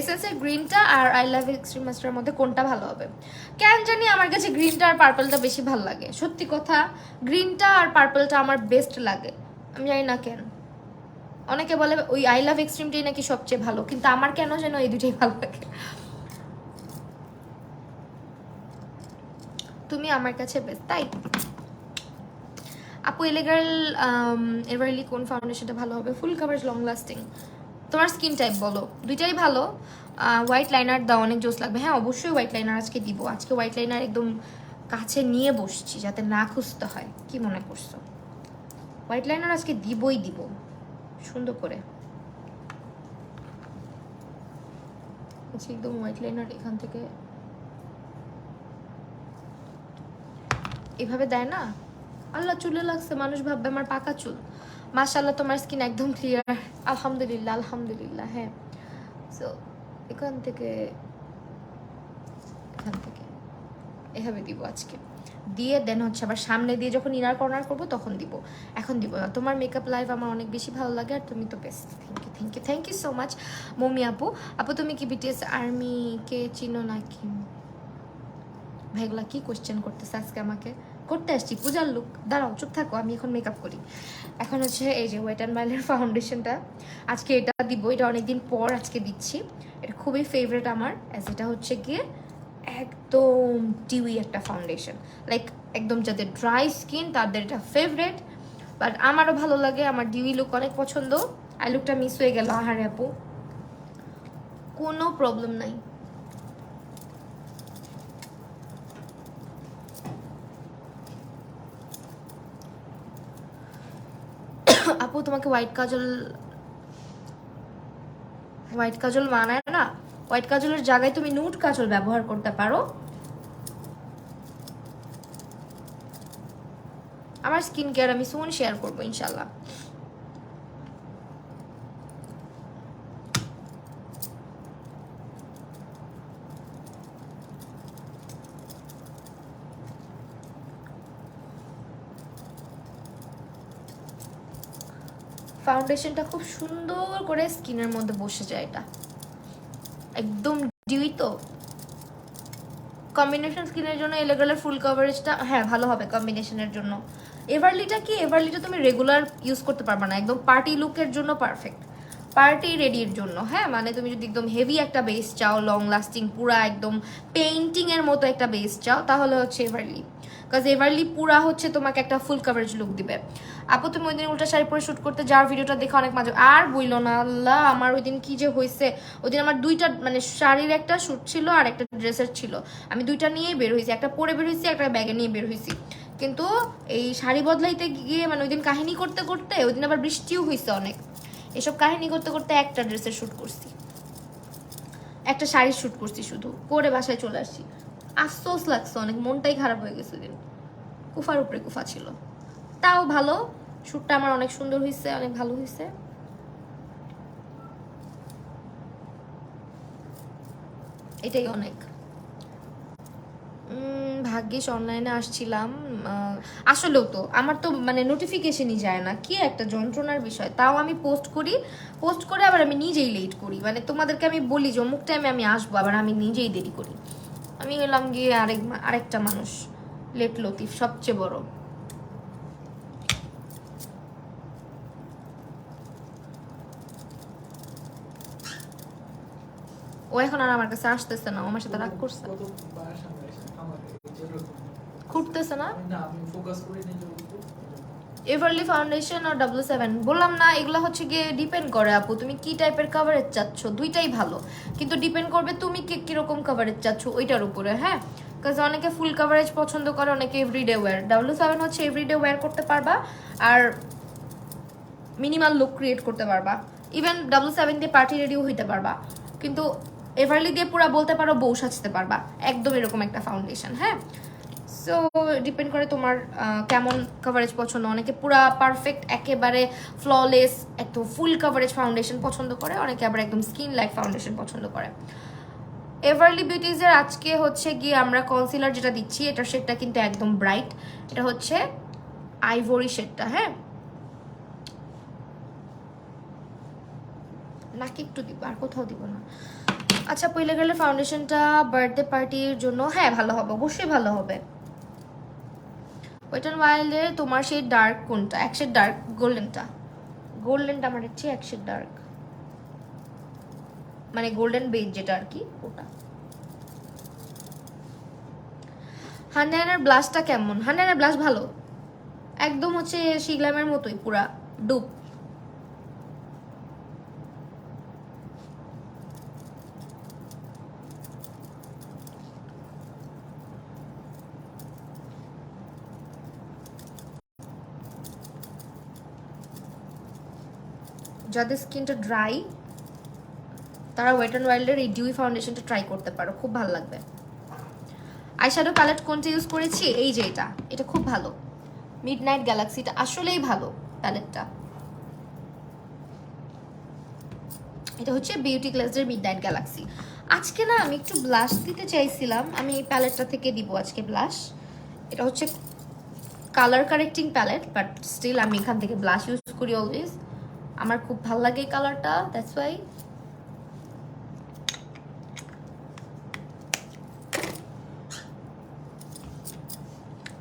এসেন্সের গ্রিনটা আর আই লাভ এক্সট্রিম মাস্টারের মধ্যে কোনটা ভালো হবে? কেন জানি আমার কাছে গ্রিনটা আর পার্পলটা বেশি ভালো লাগে, সত্যি কথা গ্রিনটা আর পার্পলটা আমার বেস্ট লাগে, আমি জানি না কেন। অনেকে বলে ওই আই লাভ এক্সট্রিমটাই নাকি সবচেয়ে ভালো, কিন্তু আমার কেন যেন এই দুটোই ভালো লাগে। তুমি আমার কাছে বেস্ট, তাই আপু এভারলি কোন ফাউন্ডেশনটা ভালো হবে? ফুল কাভারেজ লং লাস্টিং, তোমার স্কিন টাইপ বলো, দুইটাই ভালো। হোয়াইট লাইনার দাও, অনেক জোস লাগবে। হ্যাঁ অবশ্যই হোয়াইট লাইনার আজকে দিব, আজকে হোয়াইট লাইনার একদম কাছে নিয়ে বসছি যাতে না খুঁজতে হয়, কি মনে করছো? হোয়াইট লাইনার আজকে দিবই দিব সুন্দর করে। আচ্ছা একদম হোয়াইট লাইনার এখান থেকে এভাবে দেয় না, আল্লাহ চুলে লাগছে মানুষ ভাববে আমার পাকা চুল। মাশাআল্লাহ তোমার স্কিন একদম ক্লিয়ার, আলহামদুলিল্লাহ আলহামদুলিল্লাহ। হ্যাঁ সো এখান থেকে এভাবে দিব আজকে, দিয়ে দেন হচ্ছে আবার সামনে দিয়ে যখন ইনার কর্নার করবো তখন দিব, এখন দিব না। তোমার মেকআপ লাইভ আমার অনেক বেশি ভালো লাগে, আর তুমি তো best. Thank you so much Momi আপু। আপু তুমি কি বিটিএস আর্মিকে চিনো নাকি? ভাইগুলা কি কোয়েশ্চেন করতেছে আজকে আমাকে, করতে আসছি পূজার লুক, দাঁড়াও চুপ থাকো, আমি এখন মেকআপ করি। এখন হচ্ছে এই যে ওয়েট অ্যান্ড মাইল্ডের ফাউন্ডেশনটা আজকে এটা দিব, এটা অনেকদিন পর আজকে দিচ্ছি, এটা খুবই ফেভারিট আমার, অ্যাজ এটা হচ্ছে গিয়ে একদম ডিউই একটা ফাউন্ডেশন, লাইক একদম যাদের ড্রাই স্কিন তাদের এটা ফেভারিট, বাট আমারও ভালো লাগে, আমার ডিউই লুক অনেক পছন্দ। আই লুকটা মিস হয়ে গেল, আহারে আপু কোনো প্রবলেম নাই। আপু তোমাকে হোয়াইট কাজল মানায় না, হোয়াইট কাজলের জায়গায় তুমি নুড কাজল ব্যবহার করতে পারো। আমার স্কিন কেয়ার আমি সুন শেয়ার করবো ইনশাল্লাহ। ফাউন্ডেশনটা খুব সুন্দর করে স্কিনের মধ্যে বসে যায়, এটা একদম ডিউই তো। কম্বিনেশন স্কিনের জন্য এলেগালের ফুল কভারেজটা হ্যাঁ ভালো হবে কম্বিনেশনের জন্য। এভারলিটা কি, এভারলিটা তুমি রেগুলার ইউজ করতে পারবে না, একদম পার্টি লুকের জন্য পারফেক্ট, পার্টি রেডির জন্য। হ্যাঁ মানে তুমি যদি একদম হেভি একটা বেস চাও, লং লাস্টিং পুরা একদম পেইন্টিং এর মতো একটা বেস চাও, তাহলে হচ্ছে এভারলি, বিকজ এভারলি পুরা হচ্ছে তোমাকে একটা ফুল কভারেজ লুক দিবে। আপু তুমি ওই দিন উল্টা শাড়ি পরে শুট করতে যাওয়ার ভিডিওটা দেখে অনেক মজা, আর বইলো না আল্লাহ আমার ওই দিন কি যে হয়েছে। ওই দিন আমার দুইটা মানে শাড়ির একটা শুট ছিল আর একটা ড্রেসের ছিল, আমি দুইটা নিয়েই বের হয়েছি, একটা পরে বের হয়েছি একটা ব্যাগে নিয়ে বের হয়েছি, কিন্তু এই শাড়ি বদলাইতে গিয়ে মানে ওই দিন কাহিনী করতে করতে ওই দিন আবার বৃষ্টিও হয়েছে অনেক, এসব কাহিনী করতে করতে একটা ড্রেসের শ্যুট করছি, একটা শাড়ির শ্যুট করছি শুধু, করে বাসায় চলে আসছি। আফসোস লাগছে অনেক, মনটাই খারাপ হয়ে গেছে দিন। কুফার উপরে কুফা ছিল, তাও ভালো। শ্যুটটা আমার অনেক সুন্দর হয়েছে, অনেক ভালো হয়েছে। এটাই অনেক। ভাগ্যিস অনলাইনে আসছিলাম। আসলেও তো আমার তো মানে নোটিফিকেশনই যায় না, কি একটা যন্ত্রণার বিষয়। তাও আমি পোস্ট করি, পোস্ট করে আবার আমি নিজেই লেট করি। মানে তোমাদেরকে আমি বলি যে অমুক টাইমে আমি আসবো, আবার আমি নিজেই দেরি করি। আমি এলাম গিয়ে আরেকটা মানুষ, লেট লতিফ সবচেয়ে বড়। ও এখন আর আমার কাছে আসতেছে না, আমার সাথে রাগ করছে, ঘুরতেছে না। এভারলি ফাউন্ডেশন আর W7 বললাম না, এগুলো হচ্ছে গিয়ে ডিপেন্ড করে আপু তুমি কি টাইপের কভারেজ চাচ্ছ। দুইটাই ভালো, কিন্তু ডিপেন্ড করবে তুমি কিরকম কভারেজ চাচ্ছ ওইটার উপরে। হ্যাঁ, কাজ অনেকে ফুল কভারেজ পছন্দ করে, অনেকে এভরিডে ওয়্যার। W7 হচ্ছে এভরিডে ওয়্যার করতে পারবা আর মিনিমাল লুক ক্রিয়েট করতে পারবা। ইভেন W7 দিয়ে পার্টি রেডিও হইতে পারবা, কিন্তু এভারলি দিয়ে পুরা বলতে পারো বউ সাজতে পারবা, একদম এরকম একটা ফাউন্ডেশন। হ্যাঁ, সো ডিপেন্ড করে তোমার কেমন কভারেজ পছন্দ। অনেকে পুরা পারফেক্ট একেবারে ফ্ললেস একদম ফুল কভারেজ ফাউন্ডেশন পছন্দ করে, অনেকে আবার একদম স্কিন লাইক ফাউন্ডেশন পছন্দ করে। এভারলি বিউটিজের আজকে হচ্ছে গিয়ে আমরা কনসিলার যেটা দিচ্ছি, এটার শেডটা কিন্তু একদম ব্রাইট। এটা হচ্ছে আইভরি শেডটা। হ্যাঁ, নাকি একটু দিব, আর কোথাও দিব না। আচ্ছা, পইলে গেলে ফাউন্ডেশনটা বার্থডে পার্টির জন্য হ্যাঁ ভালো হবে, অবশ্যই ভালো হবে। ওয়েট অ্যান্ড ওয়াইল্ডের তোমার সেই ডার্ক কোনটা? এক শেড ডার্ক, গোল্ডেনটা। গোল্ডেনটা আমার হচ্ছে এক শেড ডার্ক, মানে গোল্ডেন বেজ যেটা আর কি, ওটা। হান্ড্রেডের ব্লাশটা কেমন? হান্ড্রেডের ব্লাশ ভালো, একদম হচ্ছে শিগলামের মতোই পুরা ডুপ। যাদের স্কিনটা ড্রাই তারা ওয়েট অ্যান্ড ওয়াইল্ডের এই ডিউই ফাউন্ডেশনটা ট্রাই করতে পারো, খুব ভালো লাগবে। আইশ্যাডো প্যালেট কোনটা ইউজ করেছি? এই যে এটা খুব ভালো, মিডনাইট গ্যালাক্সিটা আসলেই ভালো প্যালেটটা। এটা হচ্ছে বিউটি ক্লাসের মিডনাইট গ্যালাক্সি। আজকে না আমি একটু ব্লাশ দিতে চাইছিলাম, আমি এই প্যালেটটা থেকে দিব আজকে ব্লাশ। এটা হচ্ছে colour correcting palette, but still আমি এখান থেকে ব্লাশ ইউজ করি অলওয়েজ। আমার খুব ভালো লাগে এই কালারটা, দ্যাটস ওয়াই।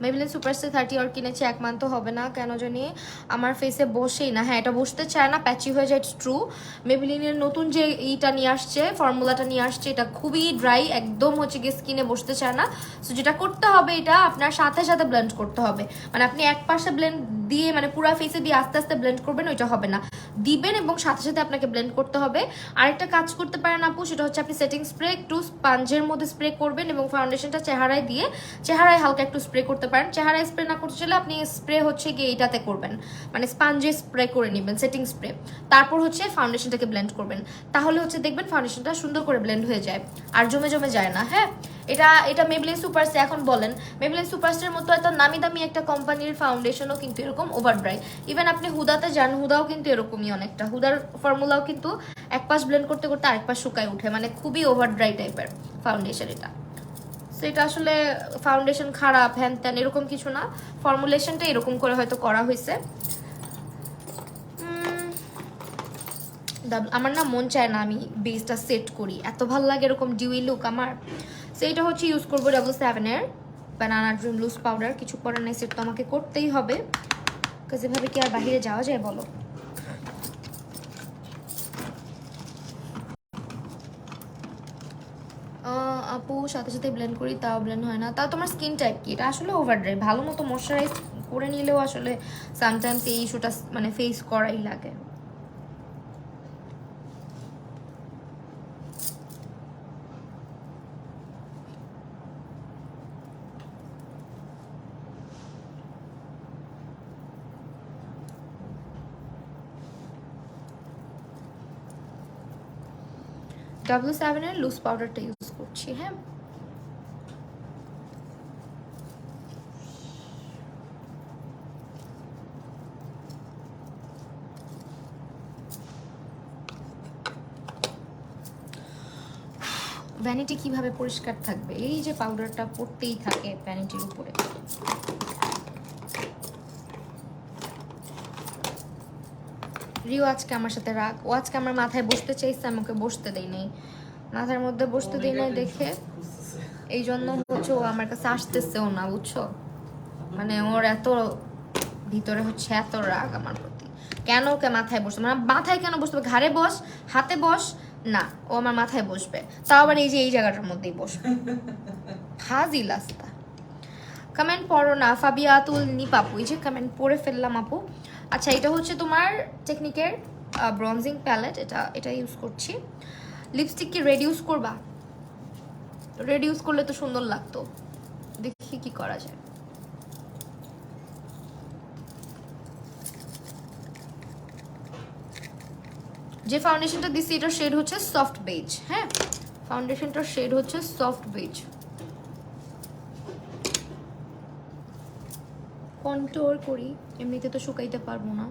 মেবলিন সুপারস্টার 30 আর কিনেছি, 1 মান্থ হবে না, কেন জানি আমার ফেসে বসেই না। হ্যাঁ, এটা বসতে চায় না, প্যাচি হয়ে যায়, ইটস ট্রু। মেবলিনের নতুন যে এইটা নিয়ে আসছে, ফর্মুলাটা নিয়ে আসছে, এটা খুবই ড্রাই, একদম হচ্ছে গিয়ে স্কিনে বসতে চায় না। সো যেটা করতে হবে, এটা আপনার সাথে সাথে ব্লেন্ড করতে হবে। মানে আপনি এক পাশে ব্লেন্ড দিয়ে মানে পুরা ফেসে দিয়ে আস্তে আস্তে ব্লেন্ড করবেন, ওইটা হবে না, দিবেন এবং সাথে সাথে আপনাকে ব্লেন্ড করতে হবে। আরেকটা কাজ করতে পারেন আপু, সেটা হচ্ছে আপনি সেটিং স্প্রে একটু স্পঞ্জের মধ্যে স্প্রে করবেন এবং ফাউন্ডেশনটা চেহারায় দিয়ে চেহারায় হালকা একটু স্প্রে করতে পারেন। চেহারায় স্প্রে না করতে চাইলে আপনি স্প্রে হচ্ছে গিয়ে এইটাতে করবেন, মানে স্পঞ্জে স্প্রে করে নেবেন, সেটিং স্প্রে। তারপর হচ্ছে ফাউন্ডেশনটাকে ব্লেন্ড করবেন, তাহলে হচ্ছে দেখবেন ফাউন্ডেশনটা সুন্দর করে ব্লেন্ড হয়ে যায় আর জমে জমে যায় না। হ্যাঁ, এটা মেবলিন সুপারস্টার। এখন বলেন, মেবলিন সুপারস্টারের মতো এত নামি দামি একটা কোম্পানির ফাউন্ডেশনও কিন্তু এরকম ওভার ড্রাই। ইভেন আপনি হুদাতে যান, হুদাও কিন্তু এরকমই অনেকটা, হুদার ফর্মুলাও কিন্তু এক পাশ ব্লেন্ড করতে করতে আরেক পাশ শুকায় উঠে, মানে খুবই ওভার ড্রাই টাইপের ফাউন্ডেশন এটা। সো এটা আসলে ফাউন্ডেশন খারাপ হ্যান ত্যান এরকম কিছু না, ফর্মুলেশনটা এরকম করে হয়তো করা হয়েছে। আমার না মন চায় না আমি বেসটা সেট করি, এত ভালো লাগে এরকম ডিউই লুক আমার। সো এটা হচ্ছে ইউজ করবো W7-এর বানানা ড্রিম লুজ পাউডার। কিছু করার নাই, সেট তো আমাকে করতেই হবে, কাজ এভাবে কি আর বাহিরে যাওয়া যায় বলো। আপু সাথে সাথে ব্লেন্ড করি, তাও ব্লেন্ড হয় না। তাও তোমার স্কিন টাইপ কি? এটা আসলে ওভার ড্রাই, ভালো মতো ময়শ্চারাইজ করে নিলেও আসলে সামটাইমস এই ইস্যুটা মানে ফেস করাই লাগে। W7-এর লুজ পাউডারটা ইউজ করছি। হ্যাঁ, ভ্যানিটি কিভাবে পরিষ্কার থাকবে? এই যে পাউডারটা পড়তেই থাকে ভ্যানিটির উপরে। রিও আজকে আমার সাথে রাগ, ও আজকে আমার মাথায় বসতে চাইছে, আমাকে বসতে দেই নাই, মাথার মধ্যে বসতে দেই নাই দেখে এই জন্য হচ্ছে ও আমার কাছে আসতেছেও না, বুঝছো? মানে ওর এত ভিতরে হচ্ছে এত রাগ আমার প্রতি। কেন ওকে মাথায় বসতে, মানে মাথায় কেন বসতে হবে? ঘাড়ে বস, হাতে বস, না ও আমার মাথায় বসবে, তাও আবার এই যে এই জায়গাটার মধ্যেই বসবে। হাজি লাস্তা। কমেন্ট পড়ো না ফাবিয়াতুল নিপাপু, এই যে কমেন্ট পড়ে ফেললাম আপু। আচ্ছা এটা হচ্ছে তোমার টেকনিকের ব্রঞ্জিং প্যালেট, এটা ইউজ করছি। লিপস্টিক কি রেড ইউজ করবা? রেড ইউজ করলে তো সুন্দর লাগতো, দেখি কি করা যায়। যে ফাউন্ডেশনটা দিচ্ছি এটার শেড হচ্ছে সফট বেজ। হ্যাঁ, ফাউন্ডেশনটার শেড হচ্ছে সফট বেজ। কন্ট্রোল করি, এমনিতে তো শুকাইতে পারবো না।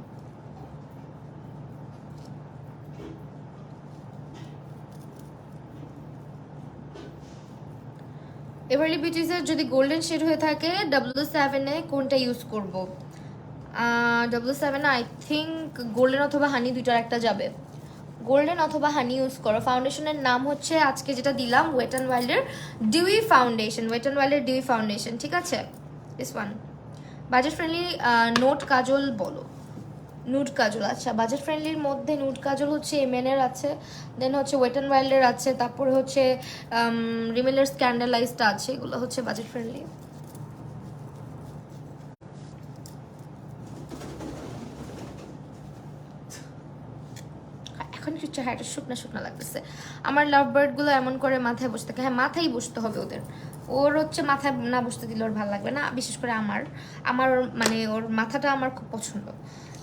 এভারলি বিউটিসের যদি গোল্ডেন শেড হয়ে থাকে W7 কোনটা ইউজ করব? W7 আই থিঙ্ক গোল্ডেন অথবা হানি দুইটার একটা যাবে। গোল্ডেন অথবা হানি ইউজ করো। ফাউন্ডেশনের নাম হচ্ছে আজকে যেটা দিলাম ওয়েট অ্যান্ড ওয়াইল্ডের ডিউই ফাউন্ডেশন, ওয়েট অ্যান্ড ওয়াইল্ডের ডিউই ফাউন্ডেশন, ঠিক আছে? This one budget friendly Note kajal বলো, নুড কাজল। আচ্ছা বাজেট ফ্রেন্ডলির মধ্যে নুড কাজল হচ্ছে এমএনের আছে, দেন হচ্ছে ওয়েট অ্যান্ড ওয়াইল্ডের আছে, তারপরে হচ্ছে রিমেলের স্ক্যান্ডালাইজটা আছে, এগুলো হচ্ছে বাজেট ফ্রেন্ডলি। এখন একটু চেহারাটা শুকনা শুকনা লাগতেছে। আমার লাভ বার্ডগুলো এমন করে মাথায় বসে থাকে, হ্যাঁ মাথায় বসতে হবে ওদের, ওর হচ্ছে মাথায় না বসতে দিলে ওর ভালো লাগবে না। বিশেষ করে আমার মানে ওর মাথাটা আমার খুব পছন্দ,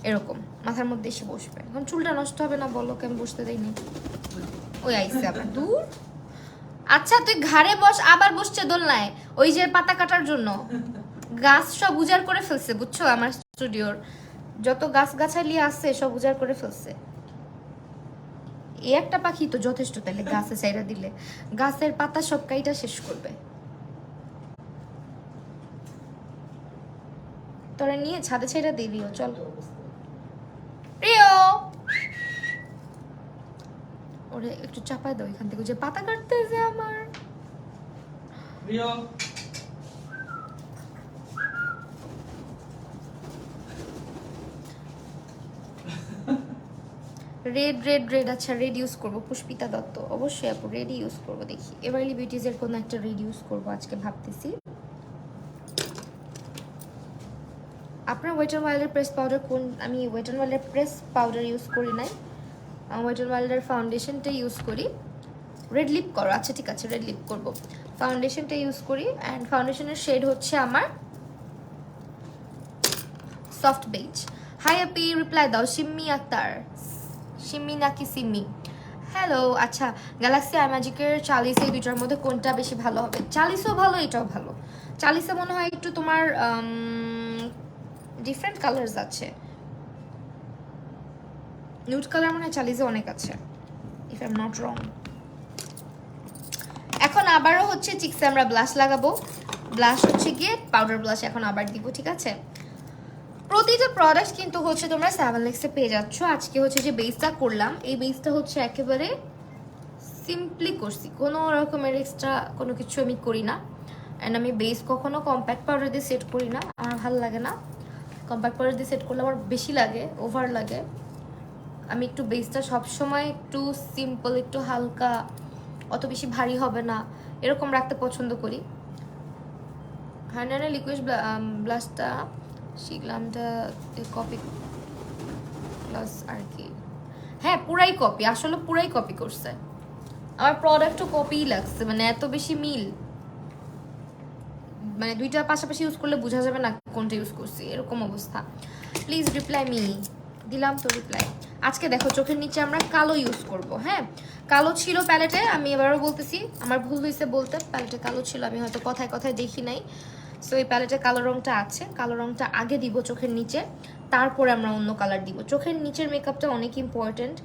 এরকম মাথার মধ্যে এসে বসবে। এখন চুলটা নষ্ট হবে না বলো, আমি বসতে দেয়নি। ওই আইসে আবার দূর। আচ্ছা তুই ঘাড়ে বস, আবার বসছে দোলনায়, ওই যে পাতা কাটার জন্য। গাছ সব উজাড় করে ফেলছে বুঝছো, আমার স্টুডিওর যত গাছ গাছালি আছে সব উজাড় করে ফেলছে। এই একটা পাখি তো যথেষ্ট, তাহলে গাছে চাইরা দিলে গাছের পাতা সব কাইটা শেষ করবে। তোরা নিয়ে ছাদে ছাইরা দিয়ে দিও, চল প্রিয়। ওরে একটু চাপায় দাও এখান থেকে, যে পাতা কাটতেছে আমার প্রিয়। রেড রেড রেড, আচ্ছা রেড ইউজ করবো। পুষ্পিতা দত্ত, অবশ্যই আপু রেড ইউজ করবো। দেখি এভারলি বিউটিজের কোনো একটা রেড ইউজ করবো আজকে ভাবতেছি। আপনার ওয়েট অ্যান্ড ওয়াইল্ডের প্রেস পাউডার কোন? আমি ওয়েট অ্যান্ড ওয়াইল্ডের প্রেস পাউডার ইউজ করি নাই, ওয়েট অ্যান্ড ওয়াইল্ডের ফাউন্ডেশনটা ইউজ করি। রেড লিপ করো, আচ্ছা ঠিক আছে রেড লিপ করবো। ফাউন্ডেশনটা ইউজ করি অ্যান্ড ফাউন্ডেশনের শেড হচ্ছে আমার সফট বেজ। হাই আপি রিপ্লাই দাও। সিম্মি আক্তার, সিম্মি নাকি সিম্মি? হ্যালো। আচ্ছা গ্যালাক্সি আই ম্যাজিকের 40 এই দুইটার মধ্যে কোনটা বেশি ভালো হবে? 40ও ভালো, এটাও ভালো। 40 মনে হয় একটু তোমার ডিফারেন্ট কালার্স আছে, নিউড কালার মনে হয় 40 অনেক আছে, if I am not wrong. এখন আবারও হচ্ছে চিক্সে আমরা ব্লাশ লাগাবো। ব্লাশ হচ্ছে গিয়ে পাউডার ব্লাশ এখন আবার দিব, ঠিক আছে? প্রতিটা প্রোডাক্ট কিন্তু হচ্ছে তোমরা 7 লাক্সে পেয়ে যাচ্ছ। আজকে হচ্ছে যে বেসটা করলাম, এই বেসটা হচ্ছে একেবারে সিম্পলি করছি, কোনো রকমের এক্সট্রা কোনো কিছু আমি করি না। অ্যান্ড আমি বেস কখনো কম্প্যাক্ট পাউডার দিয়ে সেট করি না, আমার ভালো লাগে না। কম্প্যাক্ট পাউডার দিয়ে সেট করলে আমার বেশি লাগে, ওভার লাগে। আমি একটু বেসটা সবসময় একটু সিম্পল, একটু হালকা, অত বেশি ভারী হবে না, এরকম রাখতে পছন্দ করি। হান্ড্রেড লিকুইড ব্লাশটা শিখলামটা কপি প্লাস আর কি, হ্যাঁ পুরাই কপি, আসলে পুরাই কপি করছে। আমার প্রোডাক্টও কপিই লাগছে, মানে এত বেশি মিল, মানে দুইটা পাশাপাশি ইউজ করলে বোঝা যাবে না কোনটা ইউজ করছি, এরকম অবস্থা। প্লিজ রিপ্লাই মি, দিলাম তো রিপ্লাই। আজকে দেখো চোখের নিচে আমরা কালো ইউজ করব। হ্যাঁ কালো ছিল প্যালেটে, আমি এবারও বলতেছি আমার ভুল হয়েছে বলতে, প্যালেটে কালো ছিল, আমি হয়তো কথায় কথায় দেখি নাই। সো এই প্যালেটে কালো রংটা আছে, কালো রংটা আগে দিব চোখের নিচে, তারপরে আমরা অন্য কালার দিব। চোখের নিচের মেকআপটা অনেক ইম্পর্টেন্ট।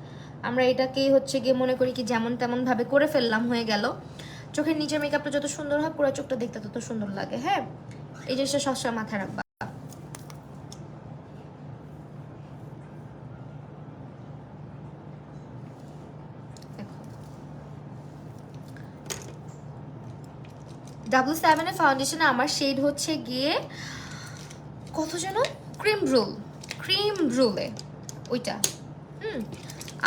আমরা এটাকেই হচ্ছে গিয়ে মনে করি কি যেমন তেমন ভাবে করে ফেললাম, হয়ে গেল। চোখের নিচের মেকআপটা যত সুন্দর হয় পুরো চোখটা দেখতে তত সুন্দর লাগে। হ্যাঁ, এই জিনিসটা সবসময় মাথায় রাখবা। W7 এর ফাউন্ডেশনে আমার শেড হচ্ছে গিয়ে কত যেন, ক্রিম রুলে ওইটা।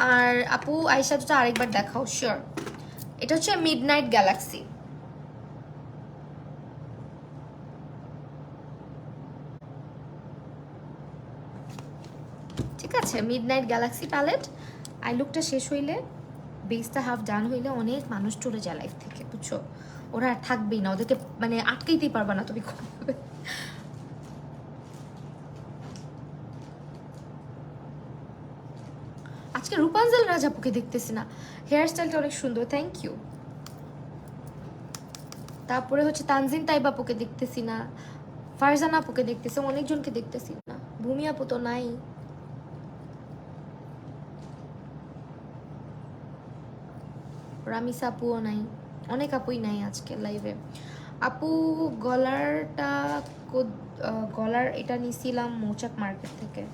আর আপু আইশ্যাডোটা আরেকবার দেখাও শিওর। এটা হচ্ছে মিডনাইট গ্যালাক্সি। ঠিক আছে, মিডনাইট গ্যালাক্সি প্যালেট। আই লুকটা শেষ হইলে, বেসটা হাফ ডান হইলে অনেক মানুষ চলে যায় লাইফ থেকে, বুঝছো? ওরা আর থাকবেই না, ওদেরকে মানে আটকাইতেই পারবা না তুমি। আজকে রূপাঞ্জল রাজাপুকে দেখতেছি না, হেয়ার স্টাইলটা অনেক সুন্দর, থ্যাংক ইউ। তারপরে হচ্ছে তানজিন তাইবাপুকে দেখতেছি না, ফারজানা আপুকে দেখতেছি, অনেকজনকে দেখতেছি না। ভূমি আপু তো নাই। রামিসা আপুও নাই, অনেক আপুই নাই আজকে লাইভে। আপু গলার এটা নিছিলাম মৌচাক মার্কেট থেকে।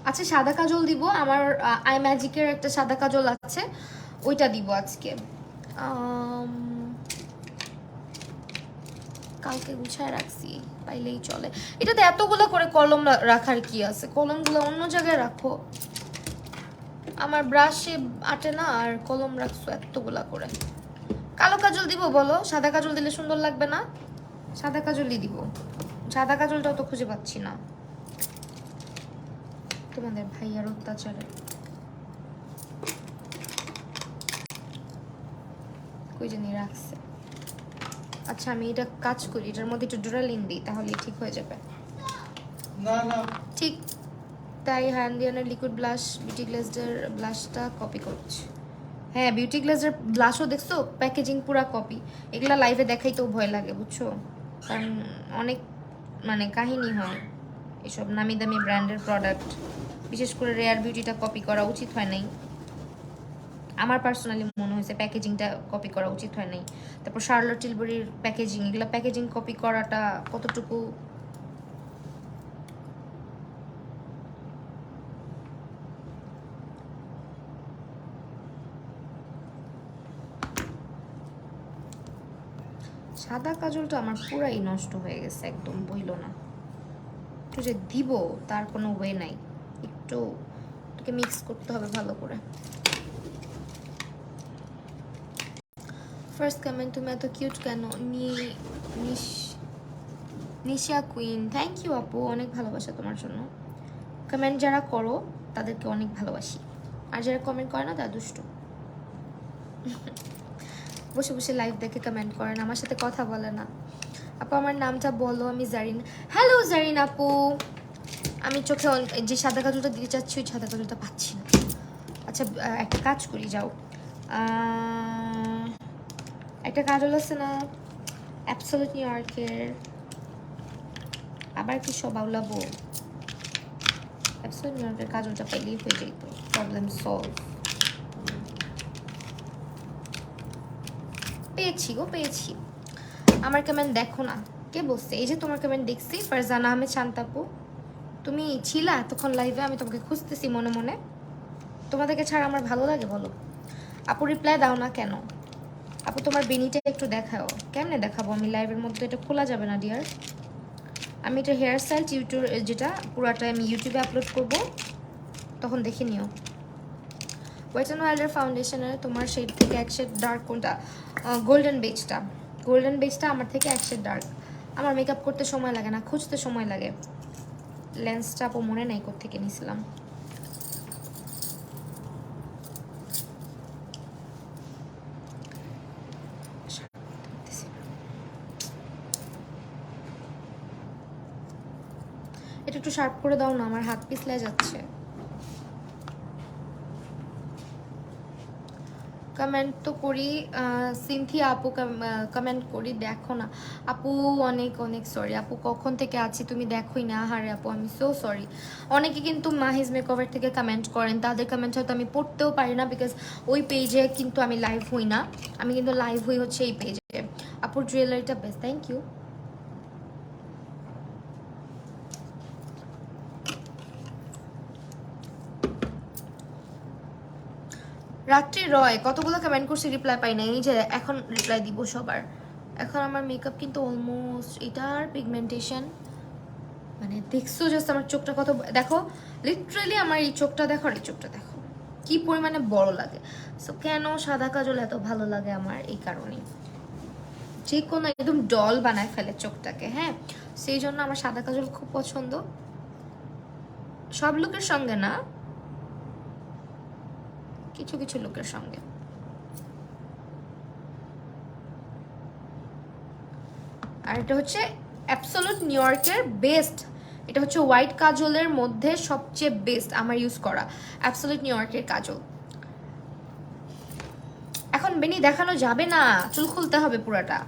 আচ্ছা সাদা কাজল দিব, আমার আই ম্যাজিকের একটা সাদা কাজল আছে, ওইটা দিব আজকে। কালকে গুছায় রাখছি, পাইলেই চলে। এটাতে এতগুলো করে কলম রাখার কি আছে? কলমগুলো অন্য জায়গায় রাখো। আমার ব্রাশে আটে না, আর কলম রাখছো এতগুলা করে। কালো কাজল দিব বলো? সাদা কাজল দিলে সুন্দর লাগবে না? সাদা কাজলই দিব। সাদা কাজলটাও তো খুঁজে পাচ্ছি না। তোমাদের ভাইয়ার অত্যাচারে কই জানি রাখছে। আচ্ছা আমি এটা কাজ করি, এটার মধ্যে একটু ডুরালিন দিই, তাহলে ঠিক হয়ে যাবে। না না ঠিক তাই হ্যান্ডিয়ানের লিকুইড ব্লাশ বিউটি গ্লেজের ব্লাশটা কপি করছি। হ্যাঁ বিউটি গ্লেজের ব্লাশও দেখছো, প্যাকেজিং পুরা কপি। এগুলা লাইভে দেখাইতেও ভয় লাগে, বুঝছো? কারণ অনেক মানে কাহিনী হয় এসব নামি দামি ব্র্যান্ডের প্রোডাক্ট, বিশেষ করে রেয়ার বিউটিটা কপি করা উচিত হয় নাই। আমার পার্সোনালি মনে হয়েছে প্যাকেজিংটা কপি করা উচিত হয় নাই। তারপর শার্লট টিলবারির প্যাকেজিং, এগুলো প্যাকেজিং কপি করাটা কতটুকু সাদা কাজলটা আমার পুরাই নষ্ট হয়ে গেছে, একদম বইল না। একটু যে দিব তার কোনো ওয়ে নাই, একটু তোকে মিক্স করতে হবে ভালো করে। ফার্স্ট কমেন্ট, তুমি এত কিউট কেন? নিশা কুইন, থ্যাংক ইউ আপু, অনেক ভালোবাসা তোমার জন্য। কমেন্ট যারা করো তাদেরকে অনেক ভালোবাসি, আর যারা কমেন্ট করে না তারা দুষ্ট। বসে বসে লাইভ দেখে কমেন্ট করেন, আমার সাথে কথা বলে না। আপু আমার নামটা বলো। আমি জারিন। হ্যালো জারিন আপু, আমি চোখে যে সাদা কাজলটা দিতে চাচ্ছি ওই সাদা কাজলটা পাচ্ছি না। আচ্ছা একটা কাজ করি, যাও একটা কাজল আছে না অ্যাবসলিউট নিউ ইয়র্কের, আবার কি সব আউলাবো? অ্যাবসলিউট নিউ ইয়র্কের কাজলটা পাইলেই হয়ে যেত, প্রবলেম সলভ। পেয়েছি গো, পেয়েছি। আমার কমেন্ট দেখো না, কে বলছে? এই যে তোমার কমেন্ট দেখছি, ফারজানা আহমেদ শান্তাপু, তুমি ছিলা এতক্ষণ লাইভে? আমি তোমাকে খুঁজতেছি মনে মনে। তোমাদেরকে ছাড়া আমার ভালো লাগে বলো? আপু রিপ্লাই দাও না কেন? আপু তোমার বেনিটা একটু দেখাও। কেমনে দেখাবো আমি লাইভের মধ্যে? এটা খোলা যাবে না ডিয়ার। আমি এটা হেয়ার স্টাইল টিউটোর যেটা পুরাটা আমি ইউটিউবে আপলোড করব, তখন দেখে নিও। ওয়েট অ্যান্ড ওয়াইল্ডের ফাউন্ডেশনের তোমার শেড থেকে এক শেড ডার্ক কোনটা? গোল্ডেন বেজটা। গোল্ডেন বেজটা আমার থেকে এক শেড ডার্ক। আমার মেকআপ করতে সময় লাগে না, খুঁজতে সময় লাগে। লেন্সটা আপু মনে নাই কোত্থেকে নিয়েছিলাম। এটা একটু শার্প করে দাও না, আমার হাত পিছলে যাচ্ছে। কমেন্ট তো করি, সিনথিয়া আপু কমেন্ট করি, দেখো না আপু। অনেক অনেক সরি আপু, কখন থেকে আছি তুমি দেখোই না। হারে আপু আমি সো সরি। অনেকে কিন্তু মাহিজ মেকওভার থেকে কমেন্ট করেন, তাদের কমেন্ট হয়তো আমি পড়তেও পারি না, বিকজ ওই পেজে কিন্তু আমি লাইভ হই না। আমি কিন্তু লাইভ হই হচ্ছে এই পেজে। আপুর জুয়েলারিটা বেস্ট, থ্যাংক ইউ। রাত্রি রয় কতগুলো কমেন্ট করছি, রিপ্লাই পাই না। এই যে এখন রিপ্লাই দিব সবার। এখন আমার মেকআপ কিন্তু অলমোস্ট, এটার পিগমেন্টেশন মানে দেখছো জাস্ট আমার চোখটা কত, দেখো লিটারালি আমার এই চোখটা দেখো আর এই চোখটা দেখো কি পরিমাণে বড় লাগে। সো কেন সাদা কাজল এত ভালো লাগে আমার, এই কারণেই। যে কোনো একদম ডল বানায় ফেলে চোখটাকে, হ্যাঁ, সেই জন্য আমার সাদা কাজল খুব পছন্দ। সব লোকের সঙ্গে না, কিছু কিছু লোকের সঙ্গে। আর এটা হচ্ছে অ্যাবসোলুট নিউ ইয়র্কের বেস্ট, এটা হচ্ছে হোয়াইট কাজলের মধ্যে সবচেয়ে বেস্ট আমার ইউজ করা অ্যাবসোলুট নিউ ইয়র্কের কাজল। এখন বেনি দেখানো যাবে না, চুল খুলতে হবে পুরাটা।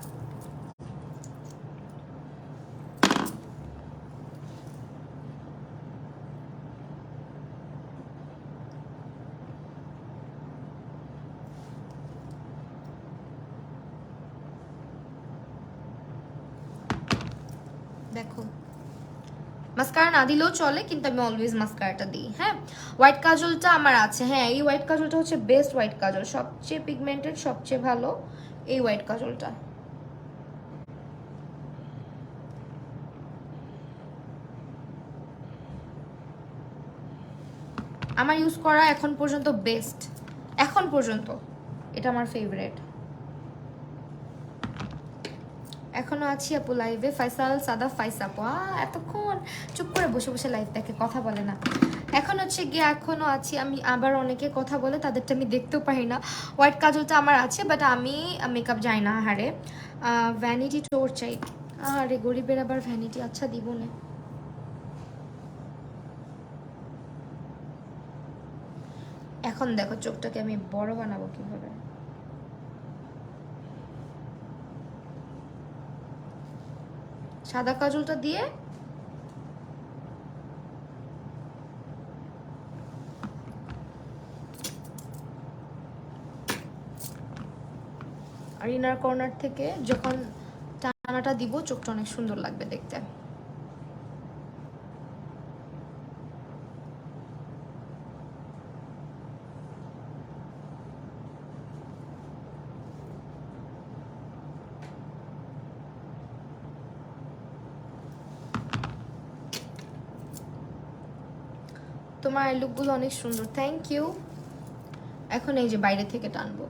দেখো মাস্কারা না দিলেও চলে, কিন্তু আমি অলওয়েজ মাস্কারাটা দিই। হ্যাঁ, হোয়াইট কাজলটা আমার আছে। হ্যাঁ, এই হোয়াইট কাজলটা হচ্ছে বেস্ট হোয়াইট কাজল, সবচেয়ে পিগমেন্টেড, সবচেয়ে ভালো এই হোয়াইট কাজলটা। আমার ইউজ করা এখন পর্যন্ত বেস্ট, এখন পর্যন্ত এটা আমার ফেভারিট। এখনো আছি আপু লাইভে। ফাইসাল সাদা ফাইসাপু এতক্ষণ চুপ করে বসে বসে লাইভ দেখে, কথা বলে না। এখন হচ্ছে গিয়ে এখনো আছি আমি। আবার অনেকে কথা বলে, তাদেরটা আমি দেখতেও পারি না। হোয়াইট কাজলটা আমার আছে, বাট আমি মেকআপ যাই না। হারে ভ্যানিটি টোর চাই। আরে গরিবের আবার ভ্যানিটি, আচ্ছা দিব না। এখন দেখো চোখটাকে আমি বড় বানাবো কিভাবে। সাদা কাজলটা দিয়ে আর ইনার কর্নার থেকে যখন টানাটা দিব, চোখটা অনেক সুন্দর লাগবে দেখতে। তোমার আই লুকগুলো অনেক সুন্দর, থ্যাংক ইউ। এখন এই যে বাইরে থেকে টানবো।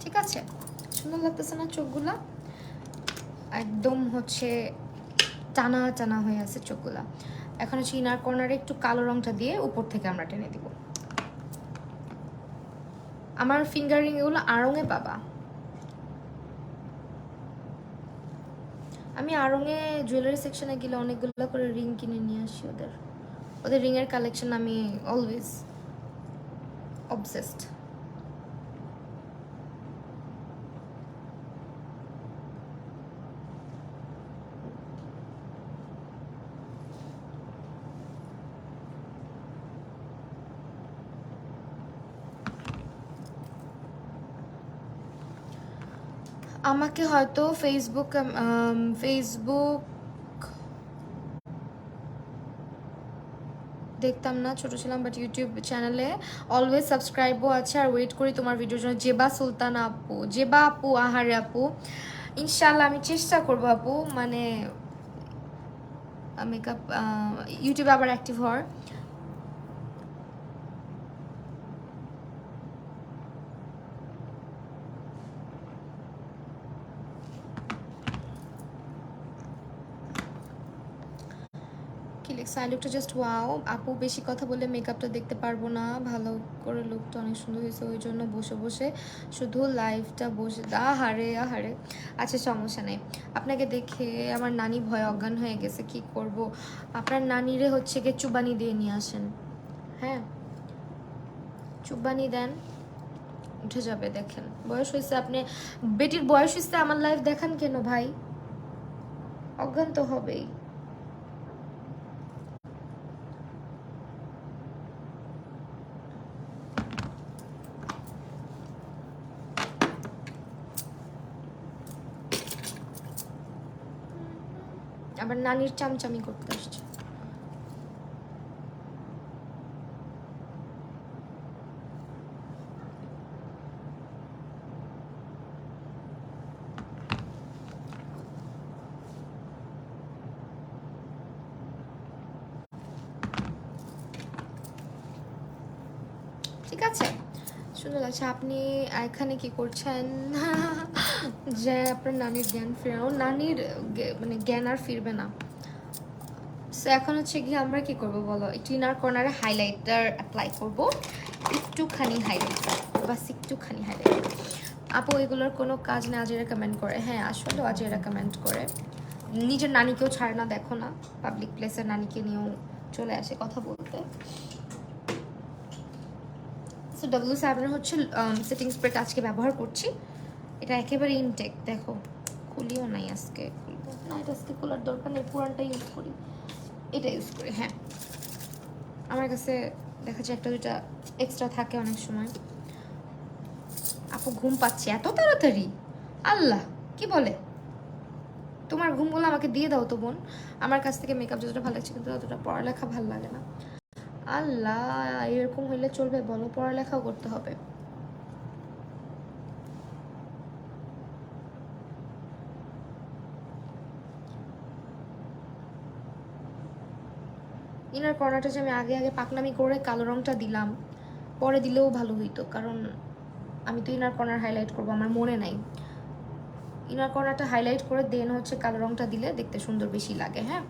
ঠিক আছে, সুন্দর লাগতেছে না চোখগুলা? একদম হচ্ছে টানা টানা হয়ে আছে চোখগুলা। এখন হচ্ছে ইনার কর্নারে একটু কালো রংটা দিয়ে উপর থেকে আমরা টেনে দিব। আমার ফিঙ্গারিং এগুলো আড়ঙে পাবা। আমি আড়ঙে জুয়েলারি সেকশনে গেলে অনেকগুলো করে রিং কিনে নিয়ে আসি। ওদের ওদের রিংয়ের কালেকশন আমি অলওয়েজ অবসেসড। আমাকে হয়তো ফেসবুক দেখতাম না ছোট ছিলাম, বাট ইউটিউব চ্যানেলে অলওয়েজ সাবস্ক্রাইবও আছে, আর ওয়েট করি তোমার ভিডিওর জন্য। জেবা সুলতান আপু, জেবা আপু, আহারে আপু, ইনশাল্লাহ আমি চেষ্টা করবো আপু, মানে মেকআপ ইউটিউবে আবার অ্যাক্টিভ হওয়ার। কি লিখছে আই লুকটা জাস্ট ওয়াও। আপু বেশি কথা বলে মেকআপটা দেখতে পারবো না, ভালো করে লুকটা অনেক সুন্দর হয়েছে, ওই জন্য বসে বসে শুধু লাইভটা বসে আহারে আহারে। আচ্ছা সমস্যা নেই, আপনাকে দেখে আমার নানি ভয় অজ্ঞান হয়ে গেছে, কি করব। আপনার নানিরে হচ্ছে গিয়ে চুবানি দিয়ে নিয়ে আসেন, হ্যাঁ চুবানি দেন, উঠে যাবে। দেখেন বয়স হয়েছে, আপনি বেটির বয়স হয়েছে, আমার লাইফ দেখান কেন ভাই, অজ্ঞান তো হবেই। আবার নানির চামচামি করতে আসছে। ঠিক আছে, সুন্দর লাগছে। আপনি এখানে কি করছেন? যে আপনার নানির জ্ঞান ফেরাও, নানির মানে জ্ঞান আর ফিরবে না। সো এখন হচ্ছে গিয়ে আমরা কি করব বলো, একটু ইনার কর্নারে হাইলাইটার অ্যাপ্লাই করব, একটুখানি হাইলাইটার, বাস একটুখানি হাইলাইটার। আপু এগুলোর কোনো কাজ না, আজেরা কমেন্ট করে। হ্যাঁ আসলে আজেরা কমেন্ট করে, নিজের নানিকেও ছাড়ে না, দেখো না পাবলিক প্লেসের নানিকে নিয়েও চলে আসে কথা বলতে। সো W7 হচ্ছে সেটিং স্প্রেটা আজকে ব্যবহার করছি, এটা একেবারে ইনটেক। দেখো খুলিও নাই আজকে, খুলবো না, এটা আজকে খোলার দরকার নেই, পুরানটা ইউজ করি, এটা ইউজ করি। হ্যাঁ আমার কাছে দেখা যায় একটা দুটা এক্সট্রা থাকে অনেক সময়। আপু ঘুম পাচ্ছে এত তাড়াতাড়ি, আল্লাহ কি বলে, তোমার ঘুমগুলো আমাকে দিয়ে দাও তো বোন। আমার কাছ থেকে মেকআপ যতটা ভালো লাগছে, কিন্তু ততটা পড়ালেখা ভালো লাগে না। আল্লাহ এরকম হইলে চলবে বলো, পড়ালেখাও করতে হবে। ইনার কর্নারটা যে আমি আগে আগে পাকনামি করে কালো রংটা দিলাম, পরে দিলেও ভালো হইতো, কারণ আমি তো ইনার কর্নার হাইলাইট করবো, আমার মনে নাই। ইনার কর্নারটা হাইলাইট করে দেন হচ্ছে কালো রংটা দিলে দেখতে সুন্দর বেশি লাগে। হ্যাঁ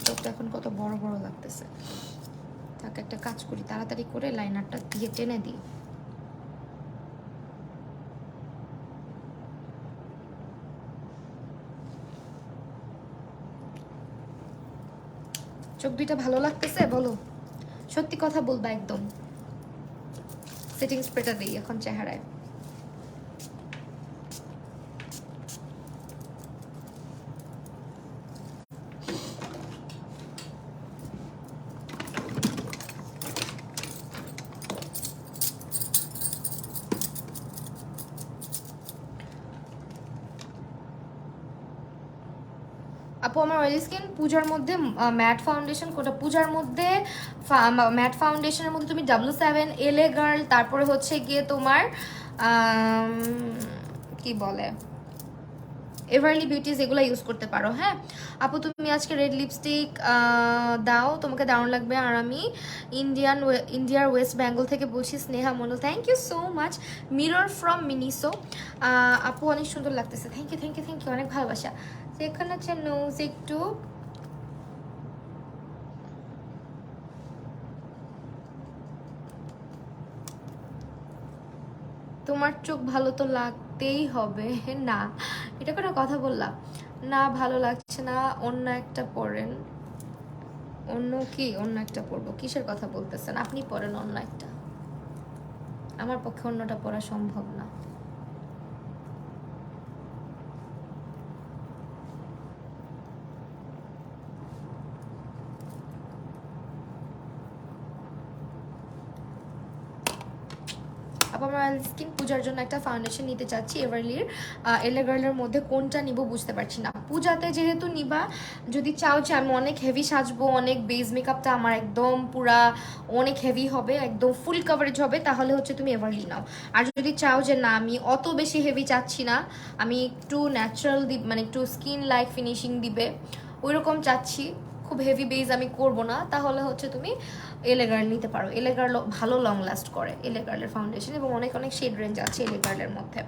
চোখটা এখন কত বড় বড় লাগতেছে, তাকে একটা কাজ করি, তাড়াতাড়ি করে লাইনারটা দিয়ে টেনে দিই। চোখ দুইটা ভালো লাগতেছে বলো, সত্যি কথা বলবা একদম। সেটিং স্প্রেটা দিই এখন চেহারায়। আপু আমার অয়েলি স্কিন, পূজার মধ্যে ম্যাট ফাউন্ডেশন, কোটা পূজার মধ্যে ম্যাট ফাউন্ডেশনের মধ্যে তুমি W7, এলএ গার্ল, তারপরে হচ্ছে গিয়ে তোমার কি বলে এভারলি বিউটিজ, এগুলো ইউজ করতে পারো। হ্যাঁ আপু তুমি আজকে রেড লিপস্টিক দাও, তোমাকে দারুণ লাগবে। আর আমি ইন্ডিয়ার ওয়েস্ট বেঙ্গল থেকে বলছি, Sneha Mondal. Thank you so much. Mirror from Miniso. আপু অনেক সুন্দর লাগতেছে, thank you thank you thank you, অনেক ভালোবাসা। এখানে হচ্ছে নোজ একটু তোমার চোখ ভালো তো লাগতেই হবে না, এটা কোনো কথা বললাম না, ভালো লাগছে না অন্য একটা পরেন। অন্য কি, অন্য একটা পরবো, কিসের কথা বলতেছেন আপনি? পরেন অন্য একটা, আমার পক্ষে অন্যটা পরা সম্ভব না। আপু আমার অয়েল স্কিন, পূজার জন্য একটা ফাউন্ডেশন নিতে চাচ্ছি এভারলির, এলে গার্লের মধ্যে কোনটা নিব বুঝতে পারছি না। পূজাতে যেহেতু নিবা, যদি চাও যে আমি অনেক হেভি সাজবো, অনেক বেস মেকআপটা আমার একদম পুরা অনেক হেভি হবে, একদম ফুল কভারেজ হবে, তাহলে হচ্ছে তুমি এভারলি নাও। আর যদি চাও যে না আমি অত বেশি হেভি চাচ্ছি না, আমি একটু ন্যাচারাল মানে একটু স্কিন লাইক ফিনিশিং দিবে ওইরকম চাচ্ছি, খুব হেভি বেস আমি করব না, তাহলে হচ্ছে তুমি এলে গার্ল নিতে পারো। এলে গার্ল ভালো লং লাস্ট করে, এলে গার্লের ফাউন্ডেশন, এবং অনেক অনেক শেড রেঞ্জ আছে এলে গার্লের মধ্যে।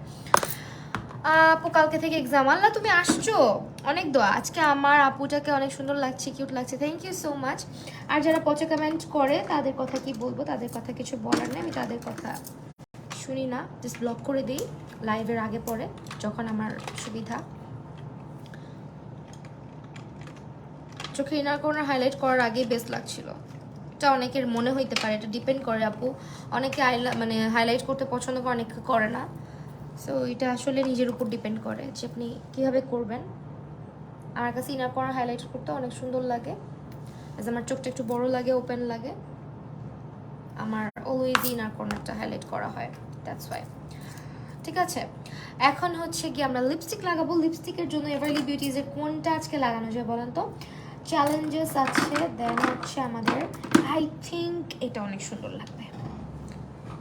আপু কালকে থেকে এক্সাম। আল্লাহ তুমি আসছো, অনেক দোয়া। আজকে আমার আপুটাকে অনেক সুন্দর লাগছে, কিউট লাগছে, থ্যাংক ইউ সো মাচ। আর যারা পচে কমেন্ট করে তাদের কথা কি বলবো, তাদের কথা কিছু বলার নেই, আমি তাদের কথা শুনি না, জাস্ট ব্লক করে দিই লাইভের আগে পরে যখন আমার সুবিধা। চোখে ইনার কর্নার হাইলাইট করার আগেই বেস্ট লাগছিল, এটা অনেকের মনে হইতে পারে, এটা ডিপেন্ড করে আপু। অনেকে মানে হাইলাইট করতে পছন্দ করে, অনেকে করে না। সো এটা আসলে নিজের উপর ডিপেন্ড করে যে আপনি কীভাবে করবেন। আমার কাছে ইনার কর্নার হাইলাইট করতে অনেক সুন্দর লাগে, আমার চোখটা একটু বড় লাগে, ওপেন লাগে, আমার অলওয়েজ ইনার কর্নারটা হাইলাইট করা হয়, দ্যাটস ওয়াই। ঠিক আছে, এখন হচ্ছে কি আমরা লিপস্টিক লাগাবো। লিপস্টিকের জন্য এভারলি বিউটিজের কোনটা আজকে লাগানো যায় বলেন তো? চ্যালেঞ্জেস আছে, দেন হচ্ছে আমাদের আই থিঙ্ক এটা অনেক সুন্দর লাগবে,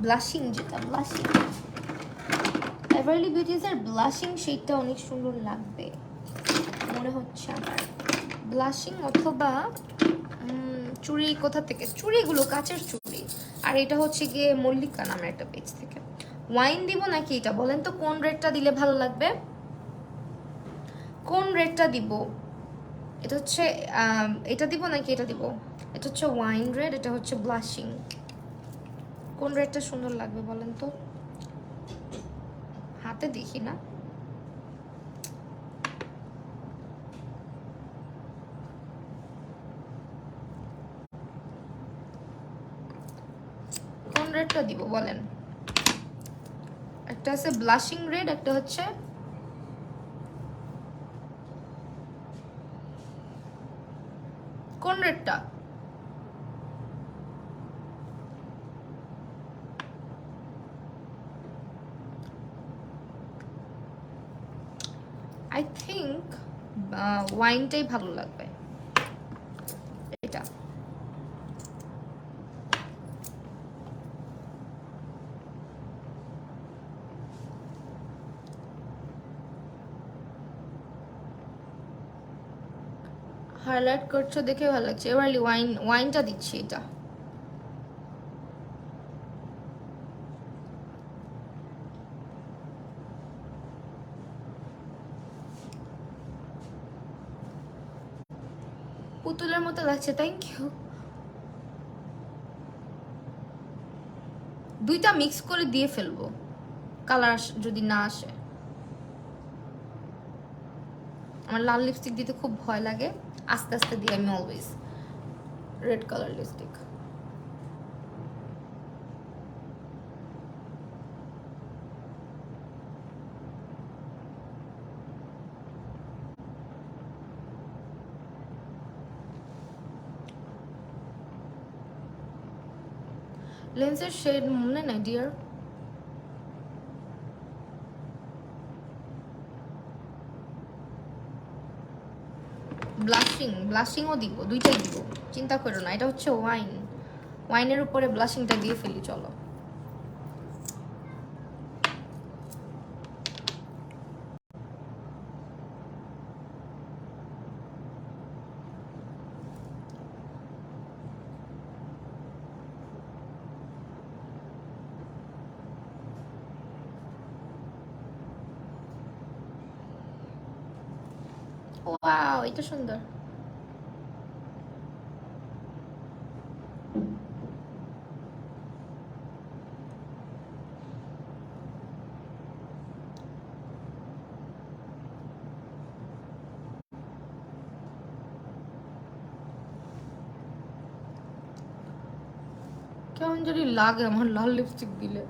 ব্লাশিং, যেটা ব্লাশিং, এভারলি বিউটিজের ব্লাশিং শেডটা অনেক সুন্দর লাগবে মনে হচ্ছে আমার। ব্লাশিং অথবা চুড়ি, কোথা থেকে চুড়িগুলো, কাচের চুড়ি। আর এটা হচ্ছে গিয়ে মল্লিকা নামের একটা পেজ থেকে। ওয়াইন দিব নাকি এটা বলেন তো, কোন রেডটা দিলে ভালো লাগবে, কোন রেডটা দিব? এটা হচ্ছে এটা দিব নাকি এটা দিব? এটা হচ্ছে ওয়াইন রেড, এটা হচ্ছে ব্লাশিং। কোন রেডটা সুন্দর লাগবে বলেন তো? হাতে দেখি না, কোন রেডটা দিব বলেন? একটা আছে ব্লাশিং রেড, একটা হচ্ছে কোন রেডটা? আই থিঙ্ক ওয়াইনটাই ভালো লাগবে, এটা। হাইলাইট করছো দেখে ভালো লাগছে, এবার ওয়াইনটা দিচ্ছি, এটা। পুতুলের মতো লাগছে, থ্যাংক ইউ। দুইটা মিক্স করে দিয়ে ফেলবো, কালার যদি না আসে। আমার লাল লিপস্টিক দিতে খুব ভয় লাগে, আস্তে আস্তে দিই আমি অলওয়েজ রেড কালার লিপস্টিক। লেন্সের শেড মনে নাই ডিয়ার। ব্লাশিংও দিব, দুইটাই দিব, চিন্তা করো না। এটা হচ্ছে ওয়াইন, ওয়াইনের উপরে ব্লাশিংটা দিয়ে ফেলি, চলো। ওয়াও, এটা সুন্দর। কেমন যদি লাগে আমার লাল লিপস্টিক দিলে,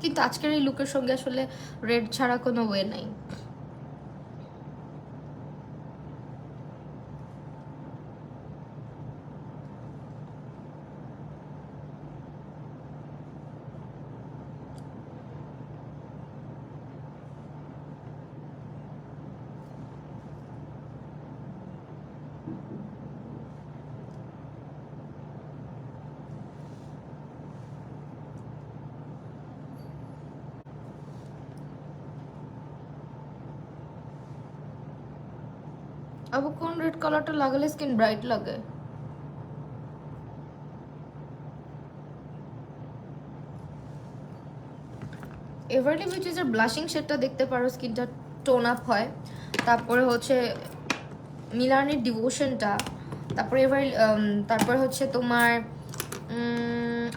কিন্তু আজকের এই লুকের সঙ্গে আসলে রেড ছাড়া কোনো ওয়ে নাই। अब কোন রেড কালারটা লাগালে স্কিন ব্রাইট লাগে? এভারলি বিউটিজের ব্লাশিং শেডটা দেখতে পারো, স্কিনটা টোন আপ হয়। তারপরে হচ্ছে মিলানের ডিভোশনটা, তারপরে তারপরে হচ্ছে তোমার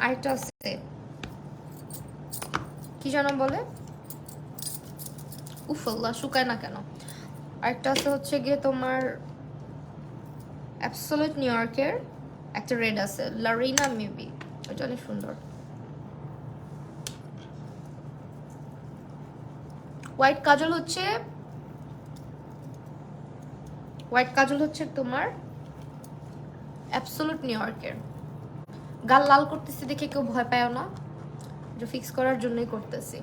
আরেকটা আছে কি যেন বলে, উফল্লা শুকায় না কেন, আরেকটা আছে হচ্ছে গিয়ে তোমার অ্যাবসলিউট নিউ ইয়র্কের একটা রেড আছে, লারিনা মেবি, ওইটা অনেক সুন্দর। হোয়াইট কাজল হচ্ছে তোমার অ্যাবসলিউট নিউ ইয়র্কের। গাল লাল করতেছি দেখে কেউ ভয় পায়ও না, এটা ফিক্স করার জন্যই করতেছি।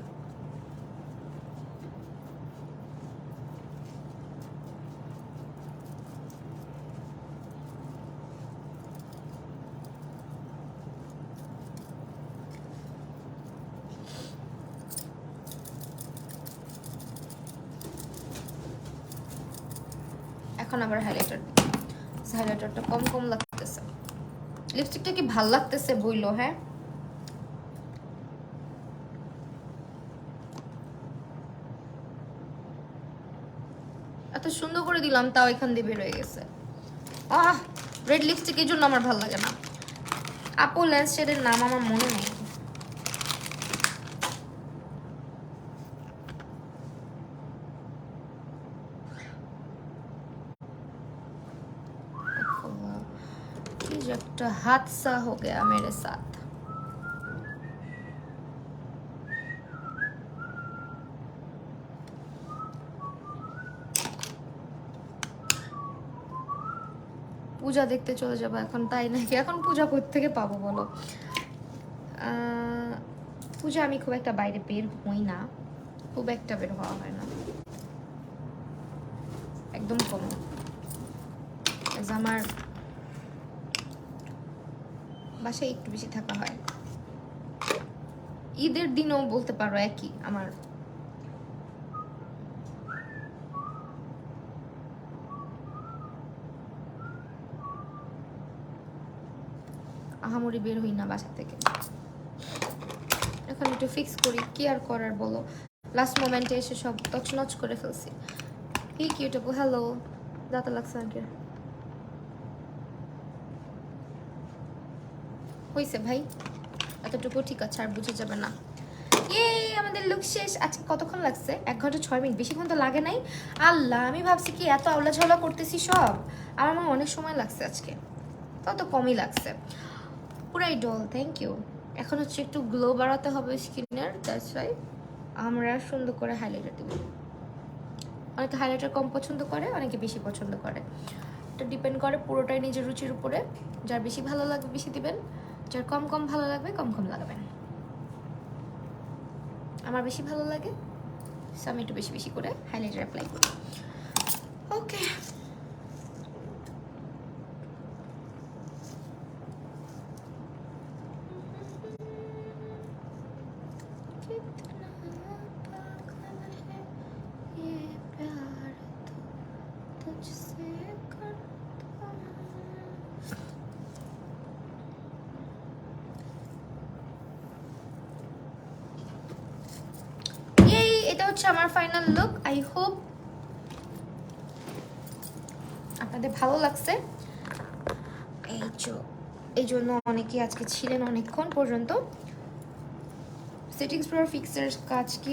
এখন আবার হাইলাইটারটা কম কম লাগতেছে। লিপস্টিকটা কি ভাল লাগতেছে বইলো, হ্যাঁ এত সুন্দর করে দিলাম তাও এখান দিয়ে বের হয়ে গেছে। রেড লিপস্টিক এই জন্য আমার ভালো লাগে না। আপু লেন্স শেডের নাম আমার মনে নেই। একটা हादसा हो गया मेरे साथ। পূজা দেখতে চলে যাবো এখন, তাই নাকি? এখন পূজা কোথা থেকে পাবো বলো? পূজা আমি খুব একটা বাইরে বের হই না, খুব একটা বের হওয়া হয় না, একদম কম। আমার বাসায় একটু বেশি থাকা হয়। ঈদের দিনও বলতে পারো একই আমার। আহামরি বের হই না বাসা থেকে। এখন একটু ফিক্স করি, কি আর করার বলো। লাস্ট মোমেন্টে এসে সব তছনছ করে ফেলছি। কি কিউট আপু, হ্যালো। দাঁতা লাগছে আগে হইছে ভাই, এতটুকু ঠিক আছে, আর বুঝে যাবে না। আমাদের লুক শেষ। আজকে কতক্ষণ লাগছে? 1 ঘন্টা 6 মিনিট, বেশিক্ষণ তো লাগে নাই। আল্লাহ, আমি ভাবছি কি এত আওলা ঝাওলা করতেছি সব, আমার মনে অনেক সময় লাগছে আজকে, তত কমই লাগছে। পুরাই ডল, থ্যাংক ইউ। এখন হচ্ছে একটু গ্লো বাড়াতে হবে স্কিনের, দ্যাটস রাইট। আমরা সুন্দর করে হাইলাইটার দিব। অনেকে হাইলাইটার কম পছন্দ করে, অনেকে বেশি পছন্দ করে, এটা ডিপেন্ড করে পুরোটাই নিজের রুচির উপরে। যার বেশি ভালো লাগবে বেশি দিবেন, যার কম কম ভালো লাগবে কম কম লাগাবেন। আমার বেশি ভালো লাগে, সো আমি একটু বেশি বেশি করে হাইলাইটার অ্যাপ্লাই করি। ওকে, এটা হচ্ছে আমার ফাইনাল লুক। আই হোপ আপনাদের ভালো লাগছে। এই জন্য অনেকেই আজকে ছিলেন অনেকক্ষণ পর্যন্ত। সেটিংস প্রো ফিক্সার কাজ কি,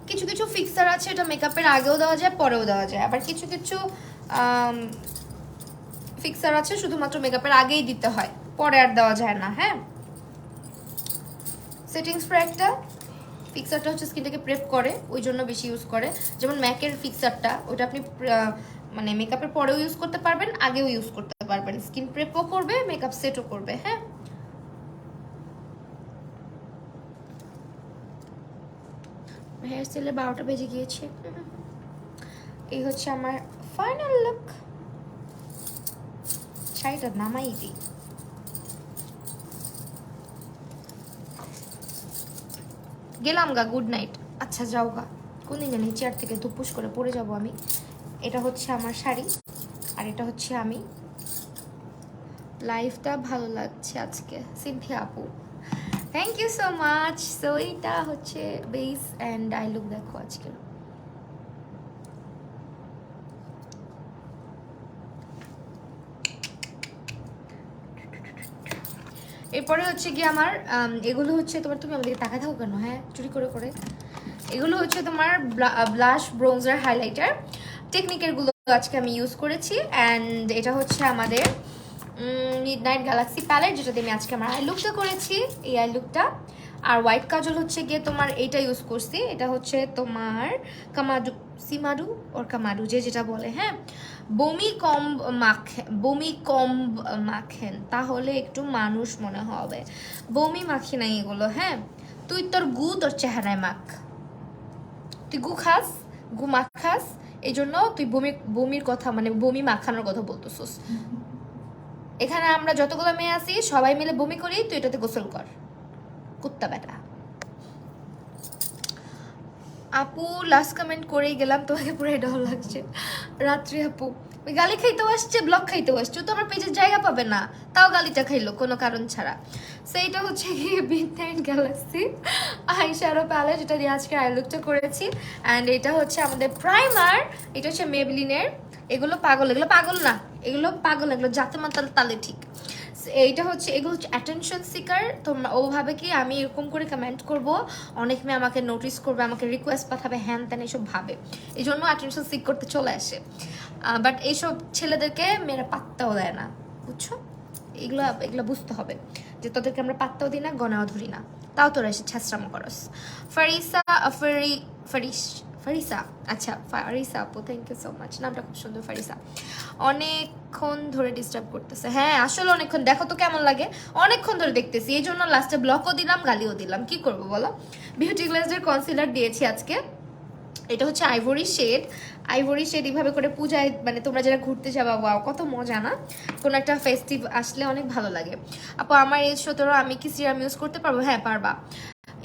কিছু কিছু ফিক্সার আছে এটা মেকআপের আগেও দেওয়া যায় পরেও দেওয়া যায়, আবার কিছু কিছু ফিক্সার আছে শুধুমাত্র মেকআপের আগেই দিতে হয়, পরে আর দেওয়া যায় না। হ্যাঁ, সেটিংস প্রো একটা ফিক্সারটা হচ্ছে স্কিনটাকে প্রেপ করে, ওই জন্য বেশি ইউজ করে। যেমন ম্যাকের ফিক্সারটা, ওটা আপনি মানে মেকআপের পরেও ইউজ করতে পারবেন, আগেও ইউজ করতে পারবেন, স্কিন প্রেপও করবে মেকআপ সেটও করবে। হ্যাঁ, হেয়ার স্টাইলে 12টা বেজে গিয়েছে। এই হচ্ছে আমার ফাইনাল লুক। শাড়িটা নামাই দিই। গেলাম গা, গুড নাইট। আচ্ছা যাও গা, কোনদিন জানি চেয়ার থেকে ধুপুস করে পড়ে যাব আমি। এটা হচ্ছে আমার শাড়ি আর এটা হচ্ছে আমি। লাইফটা ভালো লাগছে আজকে, সিনথিয়া আপু thank you so much. So এইটা হচ্ছে বেস অ্যান্ড আই লুক দেখো আজকের। এরপরে হচ্ছে কি আমার এগুলো হচ্ছে তোমার, তুমি আমাদেরকে তাকায় থাকো কেন, হ্যাঁ চুরি করে করে। এগুলো হচ্ছে তোমার ব্লাশ ব্রোঞ্জার হাইলাইটার টেকনিকের গুলো আজকে আমি ইউজ করেছি। অ্যান্ড এটা হচ্ছে আমাদের মিডনাইট গ্যালাক্সি প্যালেট, যেটাতে আমি আজকে আমার আই লুকটা করেছি, এই আই লুকটা। আর হোয়াইট কাজল হচ্ছে গিয়ে তোমার এইটা ইউজ করছি, এটা হচ্ছে তোমার কামাডু, সিমাডু ওর কামাডু যে যেটা বলে, হ্যাঁ। বমি কম্ব মাখেন তাহলে একটু মানুষ মনে হবে। বমি মাখি নাই এগুলো, হ্যাঁ। তুই তোর গু তোর চেহারায় মাখ, তুই গু খাস, গু মাখাস, এই জন্য তুই বমির কথা মানে বমি মাখানোর কথা বলতেছিস। এখানে আমরা যতগুলো মেয়ে আছি সবাই মিলে বমি করি, তুই এটাতে গোসল কর, কুত্তা বেটা। আপু লাস্ট কমেন্ট করেই গেলাম, তোমাকে পুরো ডর লাগছে। রাত্রি আপু ওই গালি খাইতেও আসছে, ব্লগ খাইতেও আসছে, তো আমার পেজের জায়গা পাবে না, তাও গালিটা খাইলো কোনো কারণ ছাড়া। সেইটা হচ্ছে গিয়ে midnight galaxy eyeshadow palette, যেটা দিয়ে আজকে আই লুকটা করেছি। অ্যান্ড এটা হচ্ছে আমাদের প্রাইমার, এটা হচ্ছে মেবলিনের। এগুলো পাগল, এগুলো পাগল না, এগুলো পাগল, এগুলো জাতে মাতাল তালে ঠিক। এইটা হচ্ছে, এগুলো হচ্ছে অ্যাটেনশন সিকার। তোমরা ও ভাবে কি আমি এরকম করে কমেন্ট করব, অনেক মেয়ে আমাকে নোটিস করবে, আমাকে রিকোয়েস্ট পাঠাবে, হ্যান ত্যান এইসব ভাবে, এই জন্য অ্যাটেনশন সিক করতে চলে আসে। বাট এইসব ছেলেদেরকে মেয়েরা পাত্তাও দেয় না, বুঝছো? এগুলো বুঝতে হবে যে তোদেরকে আমরা পাত্তাও দিই না, গনাও ধরি না, তাও তোরা এসে ছ্যাঁচড়ামো করস। ফারিসা, আচ্ছা ফারিসা আপু, থ্যাংক ইউ সো মাচ, নামটা খুব সুন্দর ফারিসা। অনেকক্ষণ ধরে ডিস্টার্ব করতেছে, হ্যাঁ আসলে অনেকক্ষণ, দেখো তো কেমন লাগে, অনেকক্ষণ ধরে দেখতেছি, এই জন্য লাস্টে ব্লকও দিলাম, গালিও দিলাম, কি করবো বলো। বিউটি গ্লেজের কনসিলার দিয়েছি আজকে, এটা হচ্ছে আইভরি শেড। আইভরি শেড এইভাবে করে পূজায়, মানে তোমরা যারা ঘুরতে যাবা, ওয়াও কত মজা না, কোনো একটা ফেস্টিভ আসলে অনেক ভালো লাগে। আপু আমার এজ 17, আমি কি সিরাম ইউজ করতে পারবো? হ্যাঁ পারবা।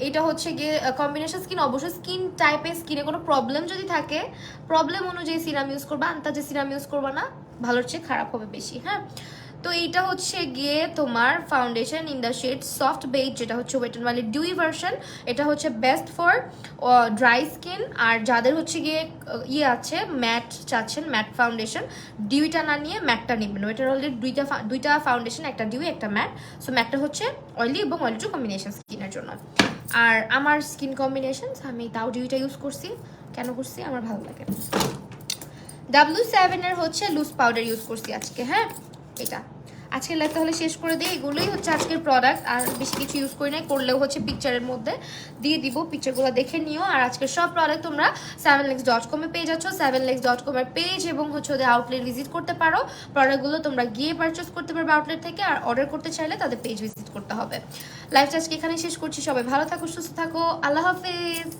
এটা হচ্ছে গিয়ে কম্বিনেশন স্কিন, অবশ্যই স্কিন টাইপের, স্কিনে কোনো প্রবলেম যদি থাকে, প্রবলেম অনুযায়ী সিরাম ইউজ করবা, আন্তাজে সিরাম ইউজ করবা না, ভালোর চেয়ে খারাপ হবে বেশি, হ্যাঁ। তো এইটা হচ্ছে গিয়ে তোমার foundation in the shade soft beige, যেটা হচ্ছে ওয়েট অ্যান্ড ওয়াইল্ডের ডিউই ভার্সন। এটা হচ্ছে বেস্ট ফর ড্রাই স্কিন, আর যাদের হচ্ছে গিয়ে ইয়ে আছে ম্যাট চাচ্ছেন, ম্যাট ফাউন্ডেশন, ডিউইটা না নিয়ে ম্যাটটা নেবেন। ওয়েটার অলরেডি দুইটা ফাউন্ডেশন, একটা ডিউই একটা ম্যাট। সো ম্যাটটা হচ্ছে অয়েলি এবং অয়েলি টু কম্বিনেশন স্কিনের জন্য। আর আমার স্কিন কম্বিনেশন, আমি তাও ডিউইটা ইউজ করছি, কেন করছি আমার ভালো লাগে। W7 এর হচ্ছে লুজ পাউডার ইউজ করছি আজকে, হ্যাঁ। এটা আজকের লাইভ তাহলে শেষ করে দিই, এগুলোই হচ্ছে আজকের প্রোডাক্ট, আর বেশি কিছু ইউজ করি নাই, করলেও হচ্ছে পিকচারের মধ্যে দিয়ে দিব, পিকচারগুলো দেখে নিও। আর আজকের সব প্রোডাক্ট তোমরা 7legs.com এ পেয়ে যাচ্ছ, 7legs.com এর পেজ এবং হচ্ছে ওদের আউটলেট ভিজিট করতে পারো। প্রোডাক্টগুলো তোমরা গিয়ে পারচেস করতে পারবে আউটলেট থেকে, আর অর্ডার করতে চাইলে তাদের পেজ ভিজিট করতে হবে। লাইভটা আজকে এখানেই শেষ করছি, সবাই ভালো থাকো, সুস্থ থাকো, আল্লাহ হাফেজ।